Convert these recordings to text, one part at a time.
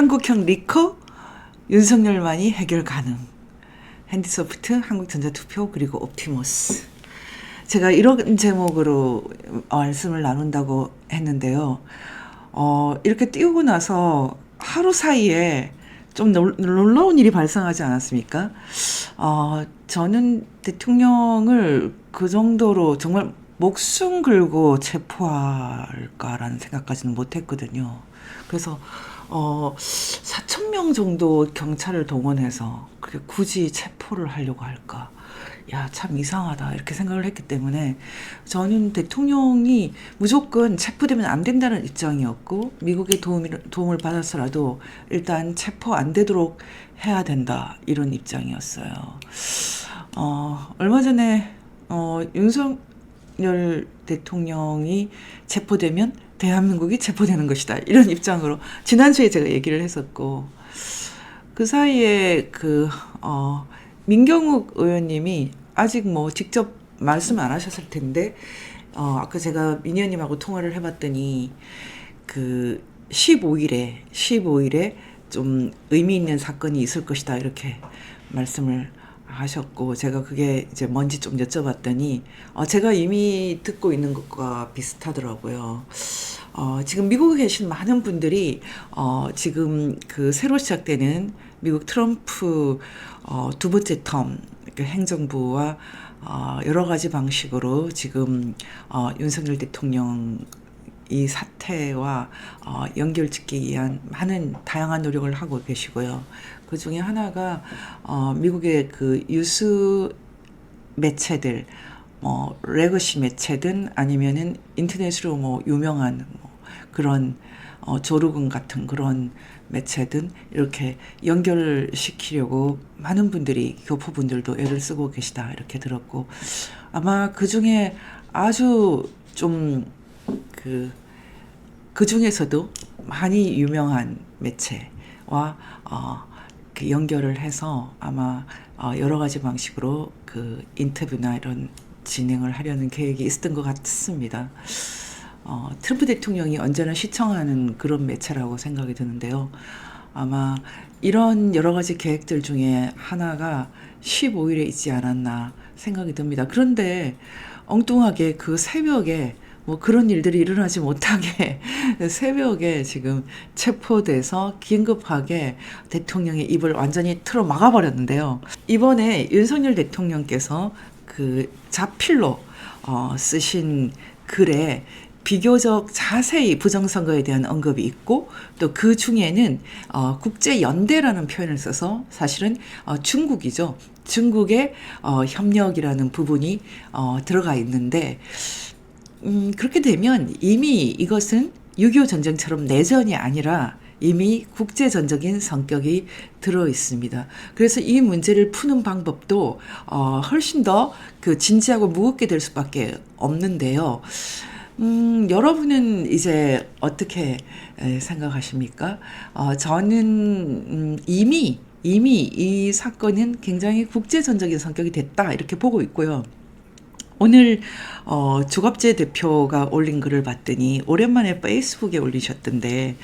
한국형 리커 윤석열만이 해결 가능. 핸디소프트, 한국전자투표, 그리고 옵티머스. 제가 이런 제목으로 말씀을 나눈다고 했는데요. 이렇게 띄우고 나서 하루 사이에 좀 놀라운 일이 발생하지 않았습니까? 저는 대통령을 그 정도로 정말 목숨 걸고 체포할까라는 생각까지는 못했거든요. 그래서 4천 명 정도 경찰을 동원해서 그렇게 굳이 체포를 하려고 할까? 야, 참 이상하다 이렇게 생각을 했기 때문에 저는 대통령이 무조건 체포되면 안 된다는 입장이었고, 미국의 도움을 받아서라도 일단 체포 안 되도록 해야 된다 이런 입장이었어요. 얼마 전에 윤석열 대통령이 체포되면 대한민국이 체포되는 것이다 이런 입장으로 지난주에 제가 얘기를 했었고, 그 사이에 민경욱 의원님이 아직 뭐 직접 말씀 안 하셨을 텐데, 아까 제가 민 의원님하고 통화를 해봤더니 15일에 좀 의미 있는 사건이 있을 것이다 이렇게 말씀을 하셨고, 제가 그게 이제 뭔지 좀 여쭤봤더니 제가 이미 듣고 있는 것과 비슷하더라고요. 지금 미국에 계신 많은 분들이 지금 새로 시작되는 미국 트럼프 두 번째 텀 행정부와 여러 가지 방식으로 지금 윤석열 대통령 이 사태와 연결짓기 위한 많은 다양한 노력을 하고 계시고요. 그 중에 하나가 미국의 유수 매체들, 레거시 매체든 아니면은 인터넷으로 유명한 그런 조르금 같은 그런 매체든 이렇게 연결시키려고 많은 분들이, 교포분들도 애를 쓰고 계시다 이렇게 들었고, 아마 그 중에 아주 좀 그 중에서도 많이 유명한 매체와 연결을 해서 아마 여러 가지 방식으로 인터뷰나 이런 진행을 하려는 계획이 있었던 것 같습니다. 트럼프 대통령이 언제나 시청하는 그런 매체라고 생각이 드는데요. 아마 이런 여러 가지 계획들 중에 하나가 15일에 있지 않았나 생각이 듭니다. 그런데 엉뚱하게 새벽에 그런 일들이 일어나지 못하게 새벽에 지금 체포돼서 긴급하게 대통령의 입을 완전히 틀어 막아버렸는데요. 이번에 윤석열 대통령께서 자필로 쓰신 글에 비교적 자세히 부정선거에 대한 언급이 있고, 또 그 중에는 국제연대라는 표현을 써서 사실은 중국이죠. 중국의 협력이라는 부분이 들어가 있는데, 그렇게 되면 이미 이것은 6.25 전쟁처럼 내전이 아니라 이미 국제전적인 성격이 들어 있습니다. 그래서 이 문제를 푸는 방법도 훨씬 더 진지하고 무겁게 될 수밖에 없는데요. 여러분은 이제 어떻게 생각하십니까? 저는 이미 이 사건은 굉장히 국제전적인 성격이 됐다 이렇게 보고 있고요. 오늘 조갑재 대표가 올린 글을 봤더니 오랜만에 페이스북에 올리셨던데,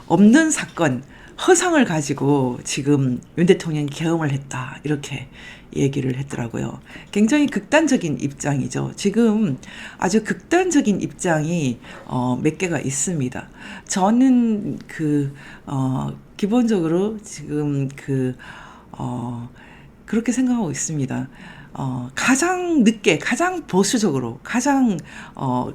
없는 사건, 허상을 가지고 지금 윤 대통령이 계엄을 했다 이렇게 얘기를 했더라고요. 굉장히 극단적인 입장이죠. 지금 아주 극단적인 입장이 몇 개가 있습니다. 저는 기본적으로 지금 그렇게 생각하고 있습니다. 가장 늦게, 가장 보수적으로, 가장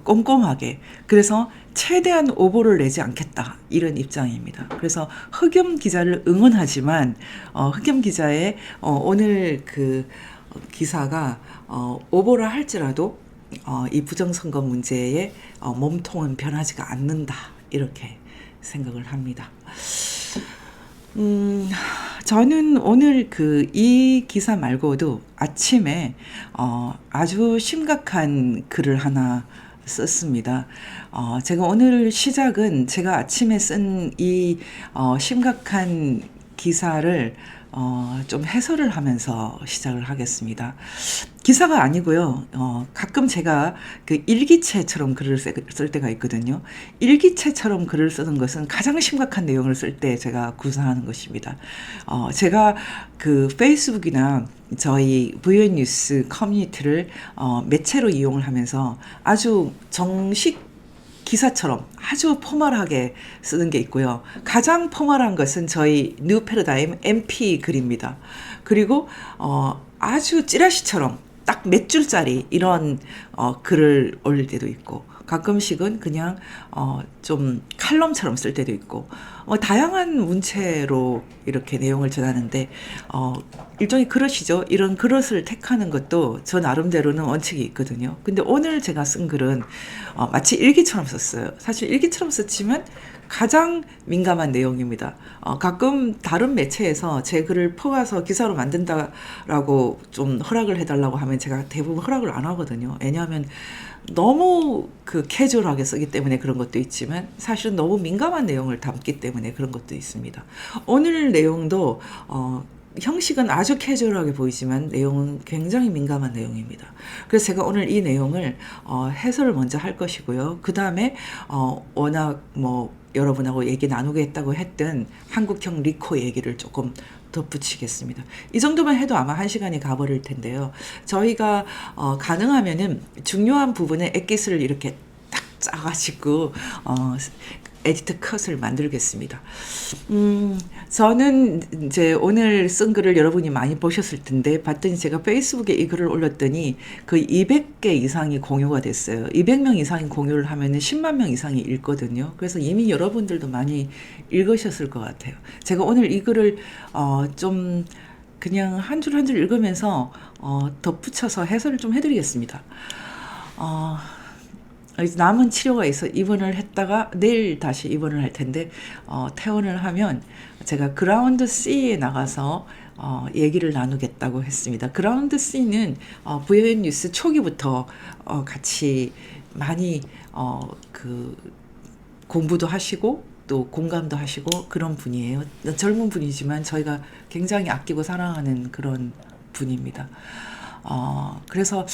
꼼꼼하게, 그래서 최대한 오보를 내지 않겠다 이런 입장입니다. 그래서 흑염 기자를 응원하지만 흑염 기자의 오늘 기사가 오보라 할지라도 이 부정선거 문제에 몸통은 변하지가 않는다 이렇게 생각을 합니다. 저는 오늘 이 기사 말고도 아침에 아주 심각한 글을 하나 썼습니다. 제가 오늘 시작은 제가 아침에 쓴 이 심각한 기사를 좀 해설을 하면서 시작을 하겠습니다. 기사가 아니고요. 가끔 제가 그 일기체처럼 글을 쓸 때가 있거든요. 일기체처럼 글을 쓰는 것은 가장 심각한 내용을 쓸 때 제가 구사하는 것입니다. 제가 그 페이스북이나 저희 VN 뉴스 커뮤니티를 매체로 이용을 하면서 아주 정식 기사처럼 아주 포멀하게 쓰는 게 있고요. 가장 포멀한 것은 저희 뉴 패러다임 MP 글입니다. 그리고 아주 찌라시처럼 딱 몇 줄짜리 이런 글을 올릴 때도 있고, 가끔씩은 그냥 좀 칼럼처럼 쓸 때도 있고, 다양한 문체로 이렇게 내용을 전하는데 일종의 그릇이죠. 이런 그릇을 택하는 것도 저 나름대로는 원칙이 있거든요. 근데 오늘 제가 쓴 글은 마치 일기처럼 썼어요. 사실 일기처럼 썼지만 가장 민감한 내용입니다. 가끔 다른 매체에서 제 글을 퍼와서 기사로 만든다라고 좀 허락을 해달라고 하면 제가 대부분 허락을 안 하거든요. 왜냐하면 너무 그 캐주얼하게 쓰기 때문에 그런 것도 있지만 사실은 너무 민감한 내용을 담기 때문에 그런 것도 있습니다. 오늘 내용도 형식은 아주 캐주얼하게 보이지만 내용은 굉장히 민감한 내용입니다. 그래서 제가 오늘 이 내용을 해설을 먼저 할 것이고요. 그 다음에 워낙 뭐 여러분하고 얘기 나누게 했다고 했던 한국형 리코 얘기를 조금 덧붙이겠습니다. 이 정도만 해도 아마 1시간이 가버릴 텐데요. 저희가 가능하면은 중요한 부분에 엑기스를 이렇게 딱 짜가지고 에디트 컷을 만들겠습니다. 저는 이제 오늘 쓴 글을 여러분이 많이 보셨을 텐데, 봤더니 제가 페이스북에 이 글을 올렸더니 그 200개 이상이 공유가 됐어요. 200명 이상이 공유를 하면은 10만 명 이상이 읽거든요. 그래서 이미 여러분들도 많이 읽으셨을 것 같아요. 제가 오늘 이 글을 좀 그냥 한 줄 한 줄 읽으면서 덧붙여서 해설을 좀 해드리겠습니다. 남은 치료가 있어 입원을 했다가 내일 다시 입원을 할 텐데 퇴원을 하면 제가 그라운드 C에 나가서 얘기를 나누겠다고 했습니다. 그라운드 C는 VN 뉴스 초기부터 같이 많이 그 공부도 하시고 또 공감도 하시고 그런 분이에요. 젊은 분이지만 저희가 굉장히 아끼고 사랑하는 그런 분입니다. 그래서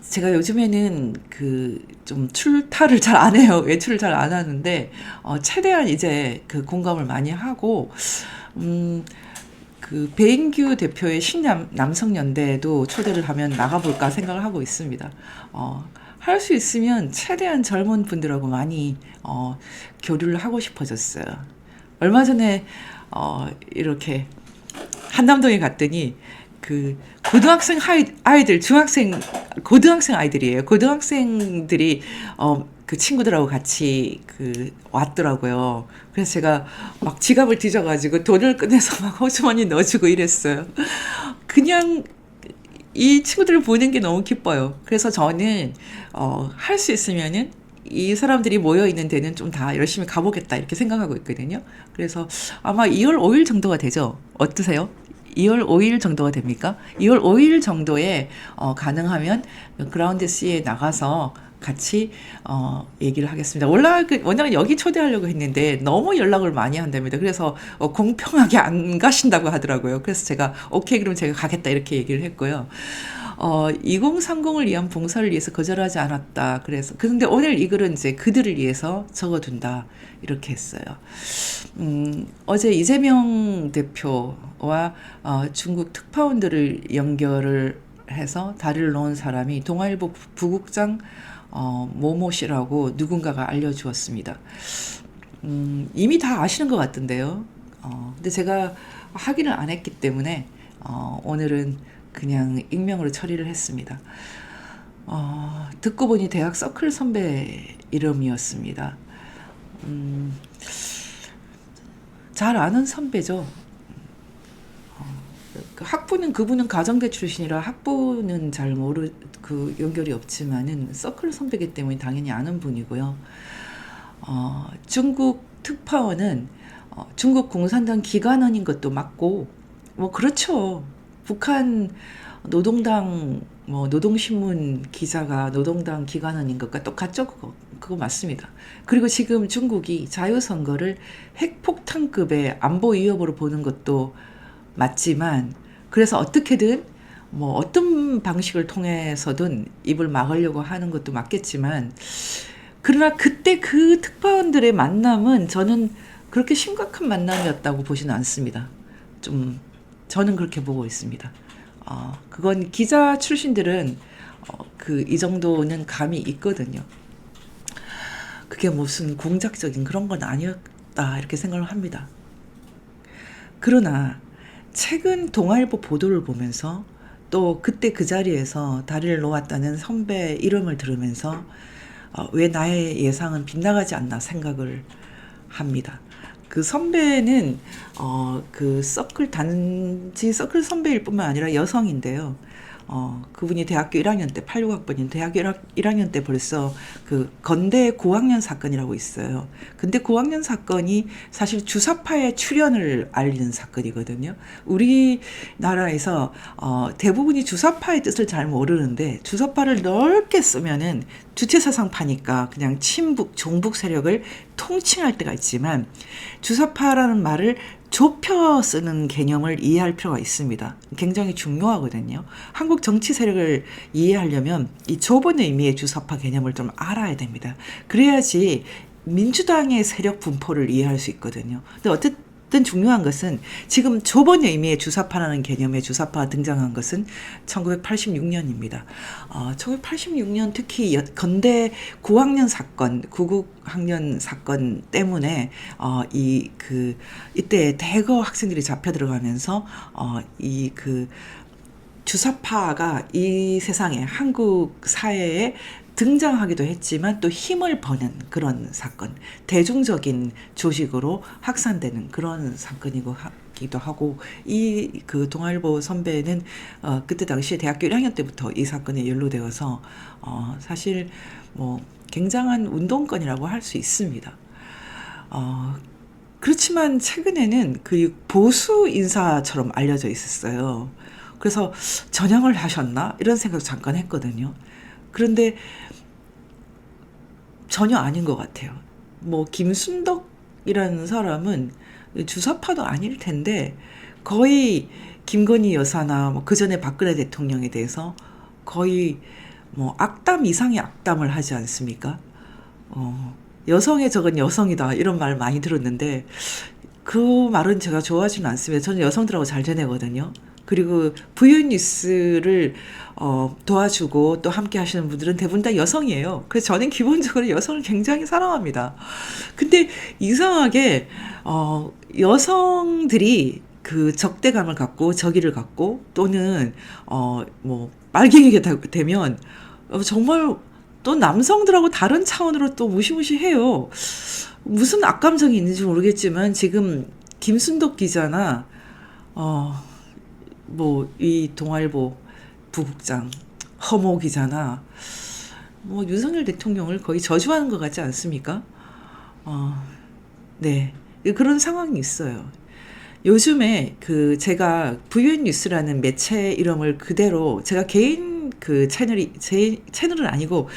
제가 요즘에는 그 좀 출타를 잘 안 해요. 외출을 잘 안 하는데, 최대한 이제 그 공감을 많이 하고, 그 배인규 대표의 신남성연대에도 초대를 하면 나가볼까 생각을 하고 있습니다. 할 수 있으면 최대한 젊은 분들하고 많이 교류를 하고 싶어졌어요. 얼마 전에 이렇게 한남동에 갔더니 그 고등학생 아이들, 고등학생 아이들이에요. 고등학생들이 그 친구들하고 같이 그 왔더라고요. 그래서 제가 막 지갑을 뒤져가지고 돈을 꺼내서 막 호주머니 넣어주고 이랬어요. 그냥 이 친구들을 보는 게 너무 기뻐요. 그래서 저는 할 수 있으면은 이 사람들이 모여 있는 데는 좀 다 열심히 가보겠다 이렇게 생각하고 있거든요. 그래서 아마 2월 5일 정도가 되죠. 어떠세요? 2월 5일 정도가 됩니까? 2월 5일 정도에 가능하면 그라운드 C에 나가서 같이 얘기를 하겠습니다. 원래는 여기 초대하려고 했는데 너무 연락을 많이 한답니다. 그래서 공평하게 안 가신다고 하더라고요. 그래서 제가 오케이 그럼 제가 가겠다 이렇게 얘기를 했고요. 2030을 위한 봉사를 위해서 거절하지 않았다. 그래서 근데 오늘 이 글은 이제 그들을 위해서 적어둔다 이렇게 했어요. 어제 이재명 대표와 중국 특파원들을 연결을 해서 다리를 놓은 사람이 동아일보 부국장 모모 씨라고 누군가가 알려주었습니다. 이미 다 아시는 것 같던데요. 근데 제가 확인을 안 했기 때문에 오늘은 그냥 익명으로 처리를 했습니다. 듣고 보니 대학 서클 선배 이름이었습니다. 잘 아는 선배죠. 학부는 그분은 가정대 출신이라 학부는 잘 그 연결이 없지만은 서클 선배기 때문에 당연히 아는 분이고요. 중국 특파원은 중국 공산당 기관원인 것도 맞고 뭐 그렇죠. 북한 노동당 노동신문 기자가 노동당 기관원인 것과 똑같죠. 그거 맞습니다. 그리고 지금 중국이 자유선거를 핵폭탄급의 안보 위협으로 보는 것도 맞지만 그래서 어떻게든 뭐 어떤 방식을 통해서든 입을 막으려고 하는 것도 맞겠지만 그러나 그때 그 특파원들의 만남은 저는 그렇게 심각한 만남이었다고 보지는 않습니다. 좀 저는 그렇게 보고 있습니다. 그건 기자 출신들은 그 이 정도는 감이 있거든요. 그게 무슨 공작적인 그런 건 아니었다 이렇게 생각을 합니다. 그러나 최근 동아일보 보도를 보면서 또 그때 그 자리에서 다리를 놓았다는 선배 이름을 들으면서 왜 나의 예상은 빗나가지 않나 생각을 합니다. 그 선배는 그 서클 단지 서클 선배일 뿐만 아니라 여성인데요. 그분이 대학교 1학년 때 86학번인 대학교 1학년 때 벌써 그 건대 고학년 사건이라고 있어요. 근데 고학년 사건이 사실 주사파의 출현을 알리는 사건이거든요. 우리나라에서 대부분이 주사파의 뜻을 잘 모르는데 주사파를 넓게 쓰면은 주체사상파니까 그냥 친북, 종북 세력을 통칭할 때가 있지만 주사파라는 말을 좁혀 쓰는 개념을 이해할 필요가 있습니다. 굉장히 중요하거든요. 한국 정치 세력을 이해하려면 이 좁은 의미의 주사파 개념을 좀 알아야 됩니다. 그래야지 민주당의 세력 분포를 이해할 수 있거든요. 근데 어쨌든 중요한 것은 지금 좁은 의미의 주사파라는 개념의 주사파가 등장한 것은 1986년입니다. 1986년 특히 건대 9학년 사건, 구국학년 사건 때문에 이때 대거 학생들이 잡혀 들어가면서 주사파가 이 세상에 한국 사회에 등장하기도 했지만 또 힘을 버는 그런 사건, 대중적인 조직으로 확산되는 그런 사건이기도 하고 이 그 동아일보 선배는 그때 당시에 대학교 1학년 때부터 이 사건에 연루되어서 사실 뭐 굉장한 운동권이라고 할 수 있습니다. 그렇지만 최근에는 그 보수 인사처럼 알려져 있었어요. 그래서 전향을 하셨나? 이런 생각 잠깐 했거든요. 그런데 전혀 아닌 것 같아요. 뭐 김순덕이라는 사람은 주사파도 아닐 텐데 거의 김건희 여사나 뭐 그전에 박근혜 대통령에 대해서 거의 뭐 악담 이상의 악담을 하지 않습니까? 여성의 적은 여성이다 이런 말 많이 들었는데 그 말은 제가 좋아하지는 않습니다. 저는 여성들하고 잘 지내거든요. 그리고 부유 뉴스를 도와주고 또 함께 하시는 분들은 대부분 다 여성이에요. 그래서 저는 기본적으로 여성을 굉장히 사랑합니다. 근데 이상하게 여성들이 그 적대감을 갖고 적의를 갖고 또는 뭐 빨갱이가 되면 정말 또 남성들하고 다른 차원으로 또 무시무시해요. 무슨 악감정이 있는지 모르겠지만 지금 김순덕 기자나 뭐 이 동아일보 부국장 허모 기자나 뭐 윤석열 대통령을 거의 저주하는 것 같지 않습니까? 네, 그런 상황이 있어요. 요즘에 그 제가 VN 뉴스라는 매체 이름을 그대로 제가 개인 그 채널이 제 채널은 아니고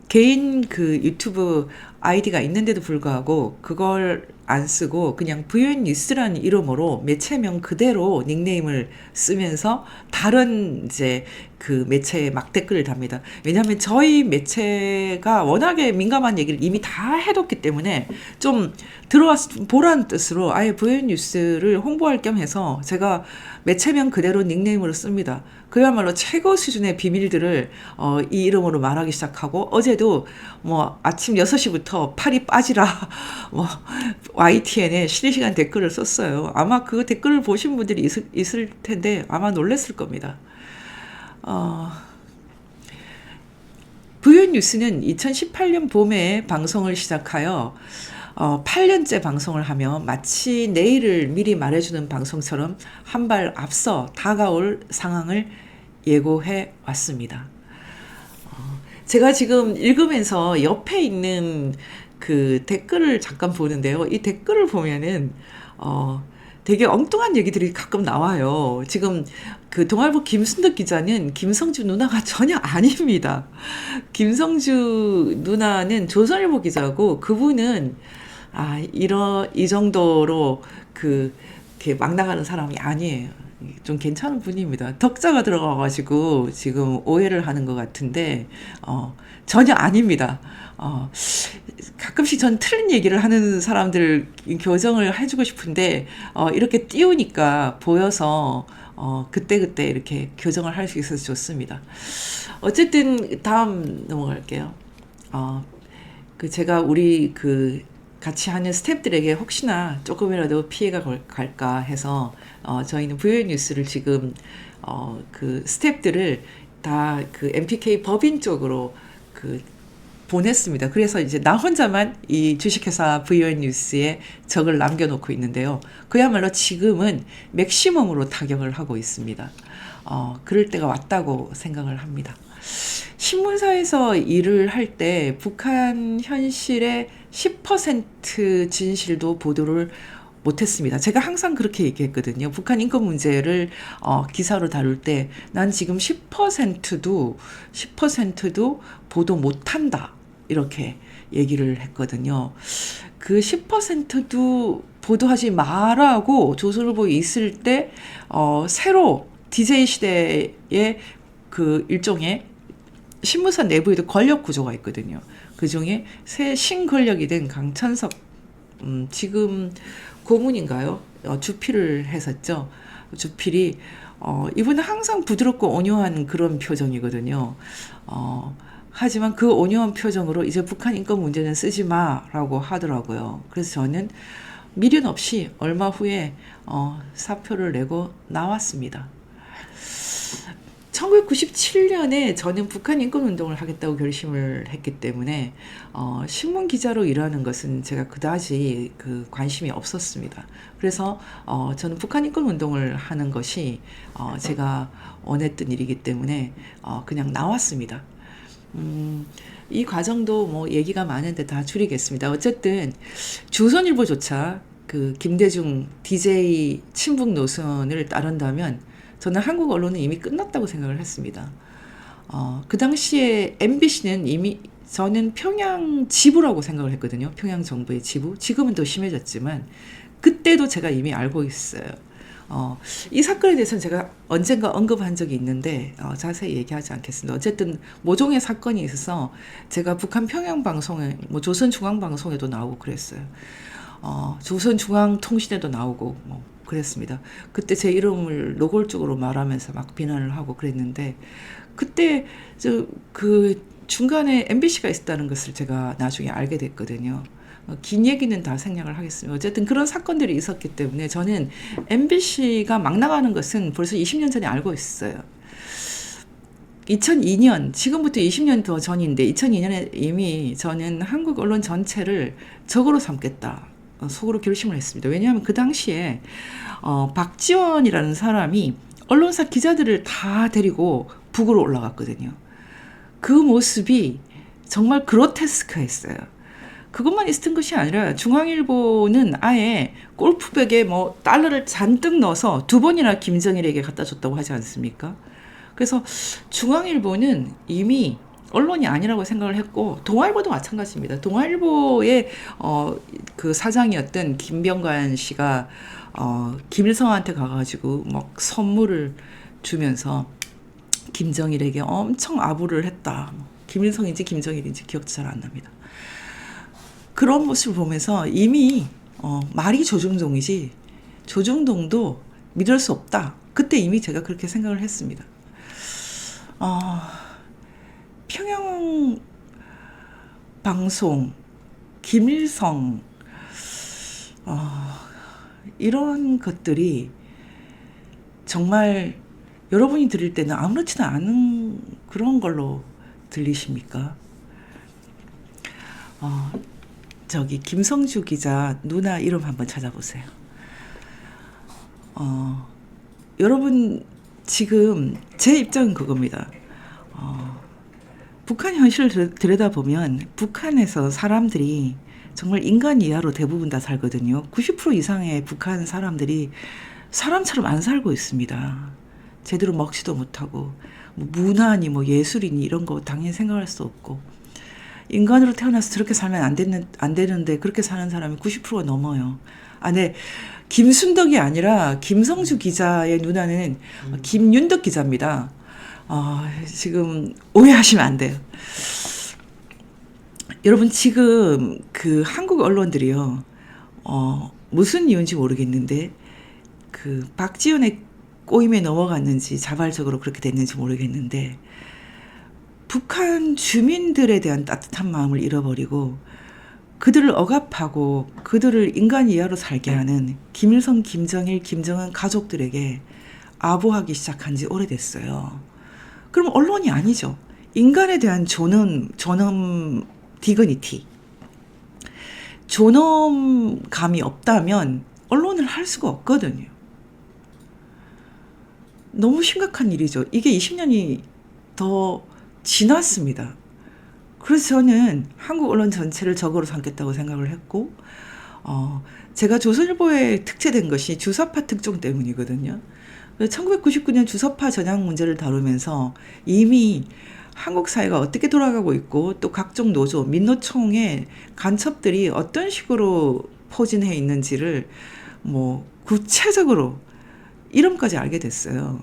개인 그 유튜브 아이디가 있는데도 불구하고 그걸 안 쓰고 그냥 VN 뉴스라는 이름으로 매체명 그대로 닉네임을 쓰면서 다른 이제 그 매체에 막 댓글을 답니다. 왜냐하면 저희 매체가 워낙에 민감한 얘기를 이미 다 해뒀기 때문에 좀 들어와서 보라는 뜻으로 아예 VN 뉴스를 홍보할 겸 해서 제가 매체명 그대로 닉네임으로 씁니다. 그야말로 최고 수준의 비밀들을 이 이름으로 말하기 시작하고 어제도 뭐 아침 6시부터 팔이 빠지라 뭐 YTN에 실시간 댓글을 썼어요. 아마 그 댓글을 보신 분들이 있을 텐데 아마 놀랐을 겁니다. VN 뉴스는 2018년 봄에 방송을 시작하여 8년째 방송을 하며 마치 내일을 미리 말해주는 방송처럼 한 발 앞서 다가올 상황을 예고해 왔습니다. 제가 지금 읽으면서 옆에 있는 그 댓글을 잠깐 보는데요. 이 댓글을 보면은 되게 엉뚱한 얘기들이 가끔 나와요. 지금 그 동아일보 김순덕 기자는 김성주 누나가 전혀 아닙니다. 김성주 누나는 조선일보 기자고 그분은 이 정도로 그 이렇게 막 나가는 사람이 아니에요. 좀 괜찮은 분입니다. 덕자가 들어가가지고 지금 오해를 하는 것 같은데 전혀 아닙니다. 어, 가끔씩 전 틀린 얘기를 하는 사람들 교정을 해주고 싶은데 이렇게 띄우니까 보여서 그때그때 이렇게 교정을 할 수 있어서 좋습니다. 어쨌든 다음 넘어갈게요. 어, 그 제가 우리 그 같이 하는 스태프들에게 혹시나 조금이라도 피해가 갈까 해서 저희는 VON 뉴스를 지금 그 스태프들을 다 그 MPK 법인 쪽으로 그 보냈습니다. 그래서 이제 나 혼자만 이 주식회사 VON 뉴스에 적을 남겨놓고 있는데요. 그야말로 지금은 맥시멈으로 타격을 하고 있습니다. 그럴 때가 왔다고 생각을 합니다. 신문사에서 일을 할 때 북한 현실의 10% 진실도 보도를 못했습니다. 제가 항상 그렇게 얘기했거든요. 북한 인권 문제를 기사로 다룰 때 난 지금 10%도 보도 못한다. 이렇게 얘기를 했거든요. 그 10%도 보도하지 말라고 조선일보에 있을 때 새로 DJ 시대의 그 일종의 신문사 내부에도 권력 구조가 있거든요. 그 중에 새 신권력이 된 강찬석 지금 고문인가요? 주필을 했었죠. 주필이 이분은 항상 부드럽고 온유한 그런 표정이거든요. 하지만 그 온유한 표정으로 이제 북한 인권 문제는 쓰지 마라고 하더라고요. 그래서 저는 미련 없이 얼마 후에 사표를 내고 나왔습니다. 1997년에 저는 북한 인권운동을 하겠다고 결심을 했기 때문에 신문 기자로 일하는 것은 제가 그다지 그 관심이 없었습니다. 그래서 저는 북한 인권운동을 하는 것이 제가 원했던 일이기 때문에 그냥 나왔습니다. 이 과정도 뭐 얘기가 많은데 다 줄이겠습니다. 어쨌든 조선일보조차 그 김대중 DJ 친북 노선을 따른다면 저는 한국 언론은 이미 끝났다고 생각을 했습니다. 그 당시에 MBC는 이미 저는 평양 지부라고 생각을 했거든요. 평양 정부의 지부. 지금은 더 심해졌지만 그때도 제가 이미 알고 있어요. 이 사건에 대해서는 제가 언젠가 언급한 적이 있는데 자세히 얘기하지 않겠습니다. 어쨌든 모종의 사건이 있어서 제가 북한 평양 방송에 뭐 조선중앙방송에도 나오고 그랬어요. 조선중앙통신에도 나오고 뭐 그랬습니다. 그때 제 이름을 노골적으로 말하면서 막 비난을 하고 그랬는데 그때 그 중간에 MBC가 있었다는 것을 제가 나중에 알게 됐거든요. 긴 얘기는 다 생략을 하겠습니다. 어쨌든 그런 사건들이 있었기 때문에 저는 MBC가 막 나가는 것은 벌써 20년 전에 알고 있어요. 2002년, 지금부터 20년 더 전인데 2002년에 이미 저는 한국 언론 전체를 적으로 삼겠다. 속으로 결심을 했습니다. 왜냐하면 그 당시에 박지원이라는 사람이 언론사 기자들을 다 데리고 북으로 올라갔거든요. 그 모습이 정말 그로테스크했어요. 그것만 있었던 것이 아니라 중앙일보는 아예 골프백에 뭐 달러를 잔뜩 넣어서 2번이나 김정일에게 갖다 줬다고 하지 않습니까? 그래서 중앙일보는 이미 언론이 아니라고 생각을 했고 동아일보도 마찬가지입니다. 동아일보의 그 사장이었던 김병관 씨가 김일성한테 가가지고 막 선물을 주면서 김정일에게 엄청 아부를 했다. 김일성인지 김정일인지 기억도 잘 안 납니다. 그런 모습을 보면서 이미 말이 조중동이지 조중동도 믿을 수 없다. 그때 이미 제가 그렇게 생각을 했습니다. 평양 방송, 김일성, 이런 것들이 정말 여러분이 들을 때는 아무렇지도 않은 그런 걸로 들리십니까? 저기 김성주 기자 누나 이름 한번 찾아보세요. 여러분 지금 제 입장은 그겁니다. 북한 현실을 들여다보면 북한에서 사람들이 정말 인간 이하로 대부분 다 살거든요. 90% 이상의 북한 사람들이 사람처럼 안 살고 있습니다. 제대로 먹지도 못하고 뭐 문화니 뭐 예술이니 이런 거 당연히 생각할 수 없고 인간으로 태어나서 저렇게 살면 안 되는데 그렇게 사는 사람이 90%가 넘어요. 아, 네. 김순덕이 아니라 김성주 기자의 누나는 김윤덕 기자입니다. 지금 오해하시면 안 돼요. 여러분, 지금 그 한국 언론들이요, 무슨 이유인지 모르겠는데, 그 박지원의 꼬임에 넘어갔는지 자발적으로 그렇게 됐는지 모르겠는데, 북한 주민들에 대한 따뜻한 마음을 잃어버리고, 그들을 억압하고 그들을 인간 이하로 살게 하는 김일성, 김정일, 김정은 가족들에게 아부하기 시작한 지 오래됐어요. 그럼 언론이 아니죠. 인간에 대한 존엄, 디그니티, 존엄감이 없다면 언론을 할 수가 없거든요. 너무 심각한 일이죠. 이게 20년이 더 지났습니다. 그래서 저는 한국 언론 전체를 적으로 삼겠다고 생각을 했고, 제가 조선일보에 특채된 것이 주사파 특종 때문이거든요. 1999년 주사파 전향 문제를 다루면서 이미 한국 사회가 어떻게 돌아가고 있고 또 각종 노조, 민노총의 간첩들이 어떤 식으로 포진해 있는지를 뭐 구체적으로 이름까지 알게 됐어요.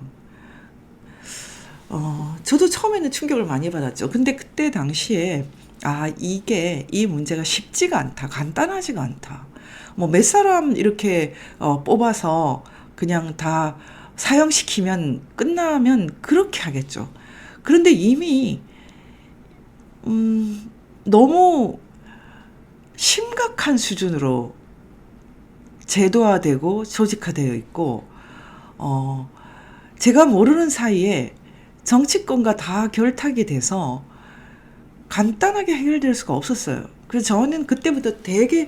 저도 처음에는 충격을 많이 받았죠. 근데 그때 당시에, 이 문제가 쉽지가 않다. 간단하지가 않다. 뭐 몇 사람 이렇게 뽑아서 그냥 다 사형시키면 끝나면 그렇게 하겠죠. 그런데 이미, 너무 심각한 수준으로 제도화되고 조직화되어 있고, 제가 모르는 사이에 정치권과 다 결탁이 돼서 간단하게 해결될 수가 없었어요. 그래서 저는 그때부터 되게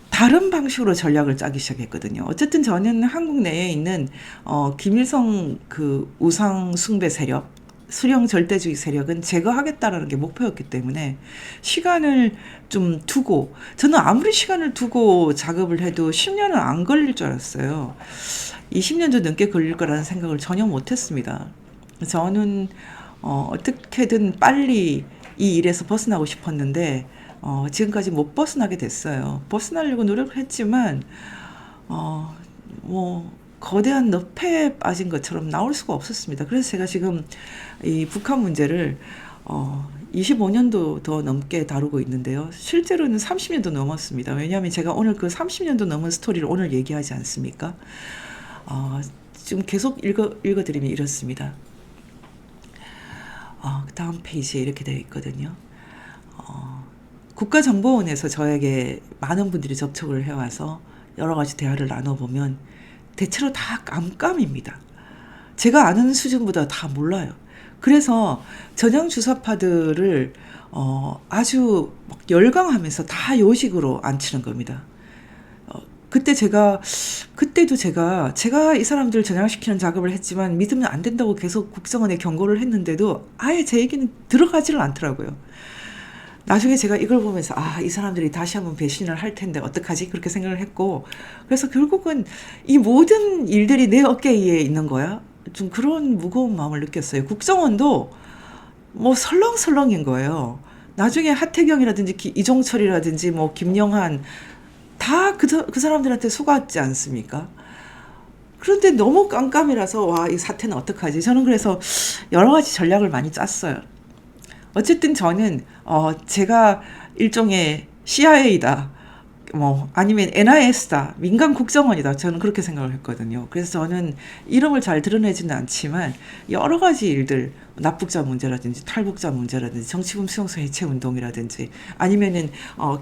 다른 방식으로 전략을 짜기 시작했거든요. 어쨌든 저는 한국 내에 있는 김일성 그 우상 숭배 세력, 수령 절대주의 세력은 제거하겠다라는 게 목표였기 때문에 시간을 좀 두고, 저는 아무리 시간을 두고 작업을 해도 10년은 안 걸릴 줄 알았어요. 20년도 넘게 걸릴 거라는 생각을 전혀 못했습니다. 저는 어떻게든 빨리 이 일에서 벗어나고 싶었는데 지금까지 못 벗어나게 됐어요. 벗어나려고 노력을 했지만 뭐 거대한 늪에 빠진 것처럼 나올 수가 없었습니다. 그래서 제가 지금 이 북한 문제를 25년도 더 넘게 다루고 있는데요. 실제로는 30년도 넘었습니다. 왜냐하면 제가 오늘 그 30년도 넘은 스토리를 오늘 얘기하지 않습니까? 지금 계속 읽어드리면 이렇습니다. 다음 페이지에 이렇게 되어 있거든요. 국가정보원에서 저에게 많은 분들이 접촉을 해와서 여러 가지 대화를 나눠보면 대체로 다 깜깜입니다. 제가 아는 수준보다 다 몰라요. 그래서 전향 주사파들을 아주 막 열광하면서 다 요식으로 앉히는 겁니다. 그때도 제가 이 사람들을 전향시키는 작업을 했지만 믿으면 안 된다고 계속 국정원에 경고를 했는데도 아예 제 얘기는 들어가지를 않더라고요. 나중에 제가 이걸 보면서 이 사람들이 다시 한번 배신을 할 텐데 어떡하지? 그렇게 생각을 했고, 그래서 결국은 이 모든 일들이 내 어깨 위에 있는 거야. 좀 그런 무거운 마음을 느꼈어요. 국정원도 뭐 설렁설렁인 거예요. 나중에 하태경이라든지 이종철이라든지 뭐 김영한 다 그 사람들한테 속았지 않습니까? 그런데 너무 깜깜이라서 이 사태는 어떡하지? 저는 그래서 여러 가지 전략을 많이 짰어요. 어쨌든 저는 제가 일종의 CIA다, 뭐 아니면 NIS다, 민간 국정원이다, 저는 그렇게 생각을 했거든요. 그래서 저는 이름을 잘 드러내지는 않지만 여러 가지 일들, 납북자 문제라든지 탈북자 문제라든지 정치범 수용소 해체 운동이라든지 아니면은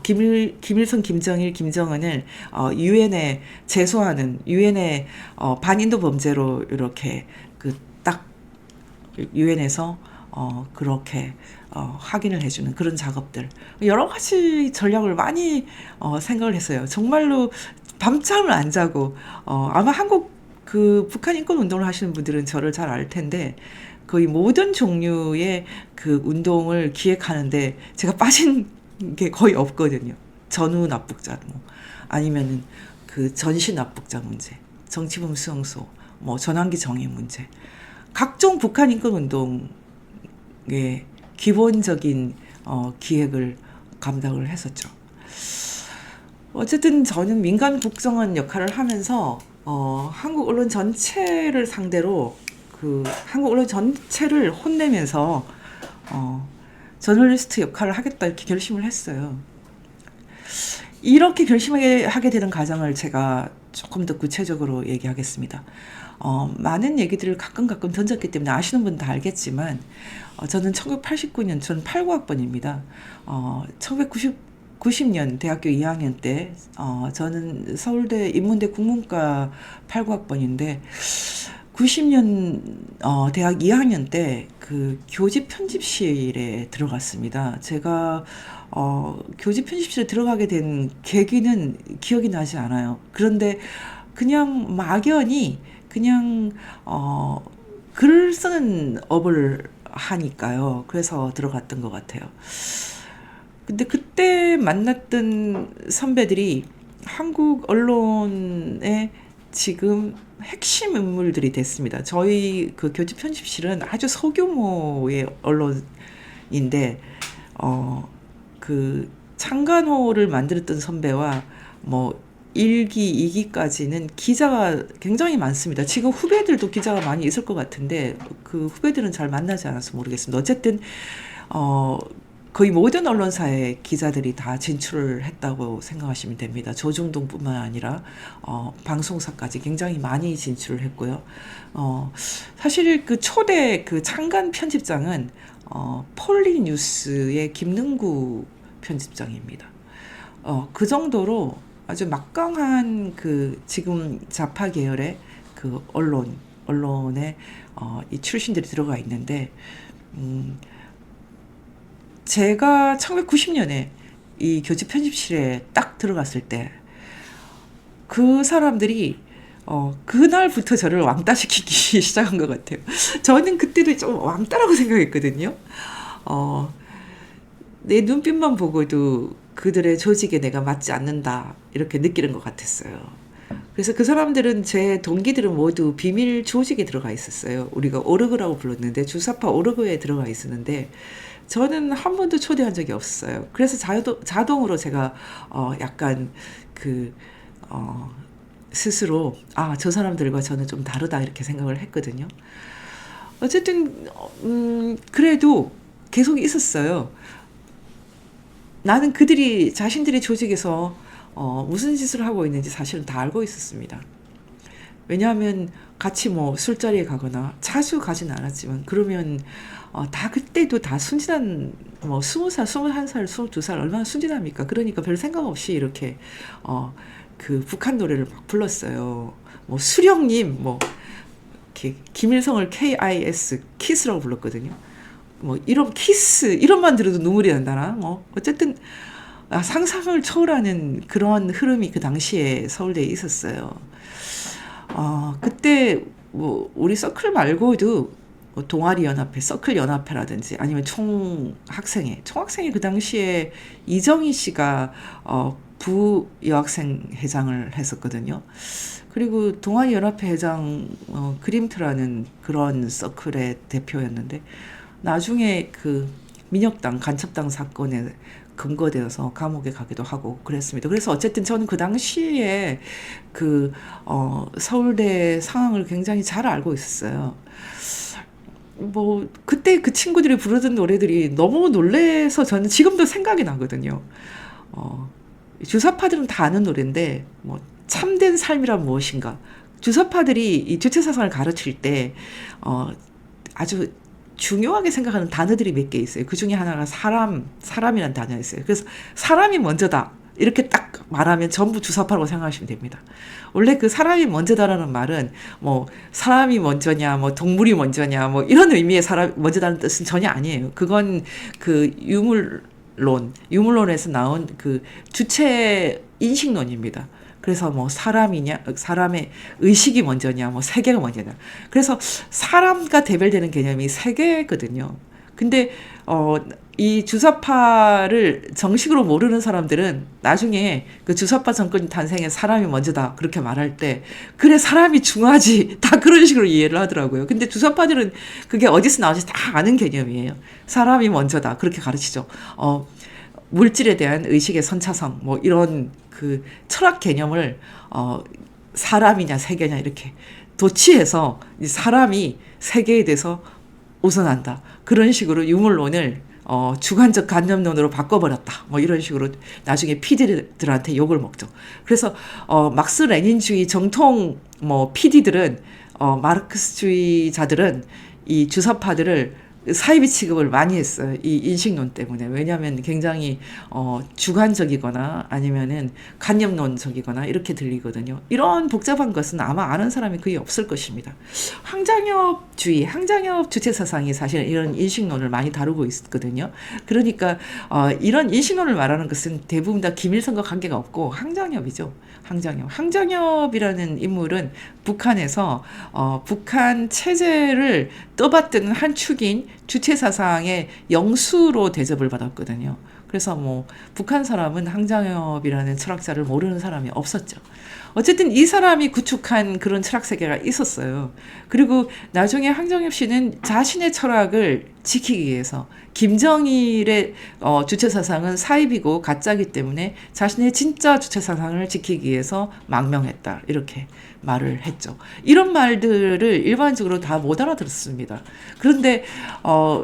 김일성, 김정일, 김정은을 유엔에 제소하는, 유엔의 반인도 범죄로 이렇게 그 딱 유엔에서 그렇게 확인을 해주는 그런 작업들, 여러 가지 전략을 많이 생각을 했어요. 정말로 밤잠을 안 자고, 아마 한국 그 북한 인권 운동을 하시는 분들은 저를 잘 알 텐데 거의 모든 종류의 그 운동을 기획하는데 제가 빠진 게 거의 없거든요. 전후 납북자, 뭐 아니면은 그 전시 납북자 문제, 정치범 수용소, 뭐 전환기 정의 문제, 각종 북한 인권 운동의 기본적인 기획을 감당을 했었죠. 어쨌든 저는 민간 국정원 역할을 하면서 한국 언론 전체를 상대로 한국 언론 전체를 혼내면서 저널리스트 역할을 하겠다 이렇게 결심을 했어요. 이렇게 결심하게 되는 과정을 제가 조금 더 구체적으로 얘기하겠습니다. 많은 얘기들을 가끔 던졌기 때문에 아시는 분 다 알겠지만 저는 1989년 저는 89학번입니다. 1990년 대학교 2학년 때 저는 서울대 인문대 국문과 89학번인데 90년 대학 2학년 때 그 교집 편집실에 들어갔습니다. 제가 교집 편집실에 들어가게 된 계기는 기억이 나지 않아요. 그런데 그냥 막연히 그냥 글을 쓰는 업을 하니까요. 그래서 들어갔던 것 같아요. 근데 그때 만났던 선배들이 한국 언론의 지금 핵심 인물들이 됐습니다. 저희 그 교집 편집실은 아주 소규모의 언론인데 그 창간호를 만들었던 선배와 뭐 1기, 2기까지는 기자가 굉장히 많습니다. 지금 후배들도 기자가 많이 있을 것 같은데 그 후배들은 잘 만나지 않아서 모르겠습니다. 어쨌든 거의 모든 언론사의 기자들이 다 진출을 했다고 생각하시면 됩니다. 조중동뿐만 아니라 방송사까지 굉장히 많이 진출을 했고요. 사실 그 초대 그 창간 편집장은 폴리뉴스의 김능구 편집장입니다. 그 정도로 아주 막강한 그 지금 좌파 계열의 그 언론에 이 출신들이 들어가 있는데 제가 1990년에 이 교집 편집실에 딱 들어갔을 때 그 사람들이 그날부터 저를 왕따시키기 시작한 것 같아요. 저는 그때도 좀 왕따라고 생각했거든요. 내 눈빛만 보고도 그들의 조직에 내가 맞지 않는다 이렇게 느끼는 것 같았어요. 그래서 그 사람들은 제 동기들은 모두 비밀 조직에 들어가 있었어요. 우리가 오르그라고 불렀는데 주사파 오르그에 들어가 있었는데 저는 한 번도 초대한 적이 없어요. 그래서 자동으로 제가 약간 스스로 저 사람들과 저는 좀 다르다 이렇게 생각을 했거든요. 어쨌든 그래도 계속 있었어요. 나는 그들이 자신들의 조직에서 무슨 짓을 하고 있는지 사실은 다 알고 있었습니다. 왜냐하면 같이 뭐 술자리에 가거나 자주 가진 않았지만 그러면 다 그때도 다 순진한 뭐 20살, 21살, 22살 얼마나 순진합니까? 그러니까 별 생각 없이 이렇게 그 북한 노래를 막 불렀어요. 뭐 수령님 뭐 김일성을 KIS 키스라고 불렀거든요. 뭐 이런 키스 이런만 들어도 눈물이 난다나 뭐 어쨌든 상상을 초월하는 그런 흐름이 그 당시에 서울대에 있었어요. 그때 뭐 우리 서클 말고도 뭐 동아리 연합회, 서클 연합회라든지 아니면 총학생회 그 당시에 이정희 씨가 부 여학생 회장을 했었거든요. 그리고 동아리 연합회 회장 그림트라는 그런 서클의 대표였는데 나중에 그 민혁당 간첩당 사건에 근거되어서 감옥에 가기도 하고 그랬습니다. 그래서 어쨌든 저는 그 당시에 그 서울대 상황을 굉장히 잘 알고 있었어요. 뭐 그때 그 친구들이 부르던 노래들이 너무 놀래서 저는 지금도 생각이 나거든요. 주사파들은 다 아는 노래인데 뭐 참된 삶이란 무엇인가. 주사파들이 이 주체사상을 가르칠 때 아주 중요하게 생각하는 단어들이 몇 개 있어요. 그 중에 하나가 사람이란 단어였어요. 그래서 사람이 먼저다. 이렇게 딱 말하면 전부 주사파라고 생각하시면 됩니다. 원래 그 사람이 먼저다라는 말은 뭐 사람이 먼저냐, 뭐 동물이 먼저냐, 뭐 이런 의미의 사람 먼저다는 뜻은 전혀 아니에요. 그건 그 유물론에서 나온 그 주체 인식론입니다. 그래서 뭐 사람의 의식이 먼저냐, 뭐 세계가 먼저냐. 그래서 사람과 대별되는 개념이 세계거든요. 근데 이 주사파를 정식으로 모르는 사람들은 나중에 그 주사파 정권 탄생에 사람이 먼저다 그렇게 말할 때 그래 사람이 중요하지 다 그런 식으로 이해를 하더라고요. 근데 주사파들은 그게 어디서 나오는지 다 아는 개념이에요. 사람이 먼저다 그렇게 가르치죠. 물질에 대한 의식의 선차성 뭐 이런 그 철학 개념을 사람이냐 세계냐 이렇게 도취해서 이 사람이 세계에 대해서 우선한다. 그런 식으로 유물론을 주관적 관념론으로 바꿔버렸다. 뭐 이런 식으로 나중에 PD들한테 욕을 먹죠. 그래서 막스 레닌주의 정통 뭐 PD들은 마르크스주의자들은 이 주사파들을 사이비 취급을 많이 했어요. 이 인식론 때문에. 왜냐하면 굉장히 주관적이거나 아니면은 관념론적이거나 이렇게 들리거든요. 이런 복잡한 것은 아마 아는 사람이 거의 없을 것입니다. 항장협주의, 항장협 주체사상이 사실 이런 인식론을 많이 다루고 있거든요. 그러니까 이런 인식론을 말하는 것은 대부분 다 기밀성과 관계가 없고 항장협이죠. 항장협. 항장협이라는 인물은 북한에서 북한 체제를 떠받드는 한 축인 주체사상의 영수로 대접을 받았거든요. 그래서 뭐 북한 사람은 항장협이라는 철학자를 모르는 사람이 없었죠. 어쨌든 이 사람이 구축한 그런 철학 세계가 있었어요. 그리고 나중에 항정엽 씨는 자신의 철학을 지키기 위해서 김정일의 주체사상은 사입이고 가짜이기 때문에 자신의 진짜 주체사상을 지키기 위해서 망명했다. 이렇게 말을 했죠. 이런 말들을 일반적으로 다 못 알아들었습니다. 그런데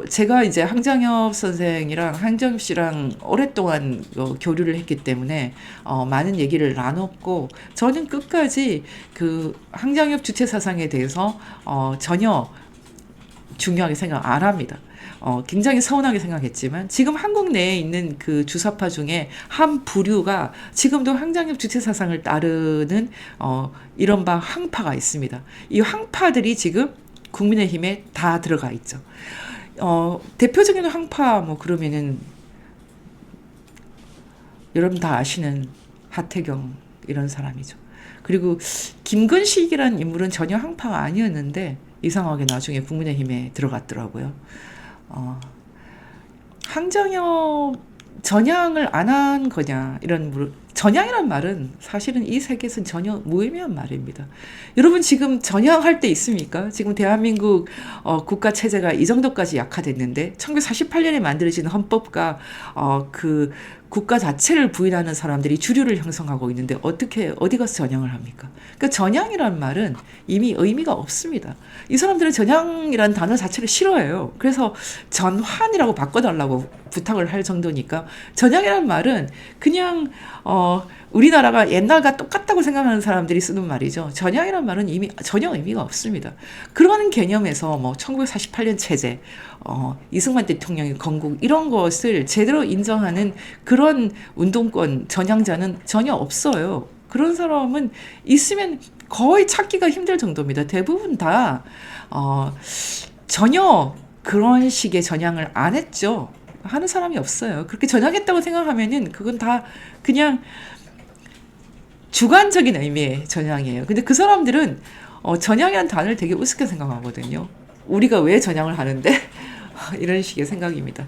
제가 이제 항정엽 선생이랑 항정엽 씨랑 오랫동안 교류를 했기 때문에 많은 얘기를 나눴고 저는 끝까지 그 항정엽 주체사상에 대해서 전혀 중요하게 생각 안 합니다. 굉장히 서운하게 생각했지만 지금 한국 내에 있는 그 주사파 중에 한 부류가 지금도 항장협 주체사상을 따르는 이른바 항파가 있습니다. 이 항파들이 지금 국민의힘에 다 들어가 있죠. 대표적인 항파 뭐 그러면은 여러분 다 아시는 하태경 이런 사람이죠. 그리고 김근식이라는 인물은 전혀 항파가 아니었는데 이상하게 나중에 국민의힘에 들어갔더라고요. 항정엽 전향을 안 한 거냐 이런 전향이란 말은 사실은 이 세계에서는 전혀 무의미한 말입니다. 여러분 지금 전향할 때 있습니까? 지금 대한민국 국가 체제가 이 정도까지 약화됐는데 1948년에 만들어진 헌법과 그 국가 자체를 부인하는 사람들이 주류를 형성하고 있는데 어디 가서 전향을 합니까? 그러니까 전향이라는 말은 이미 의미가 없습니다. 이 사람들은 전향이라는 단어 자체를 싫어해요. 그래서 전환이라고 바꿔달라고 부탁을 할 정도니까 전향이라는 말은 그냥 우리나라가 옛날과 똑같다고 생각하는 사람들이 쓰는 말이죠. 전향이라는 말은 이미 전혀 의미가 없습니다. 그런 개념에서 뭐 1948년 체제, 이승만 대통령의 건국 이런 것을 제대로 인정하는 그런 운동권 전향자는 전혀 없어요. 그런 사람은 있으면 거의 찾기가 힘들 정도입니다. 대부분 다 전혀 그런 식의 전향을 안 했죠. 하는 사람이 없어요. 그렇게 전향했다고 생각하면은 그건 다 그냥 주관적인 의미의 전향이에요. 근데 그 사람들은 전향이라는 단어를 되게 우습게 생각하거든요. 우리가 왜 전향을 하는데? 이런 식의 생각입니다.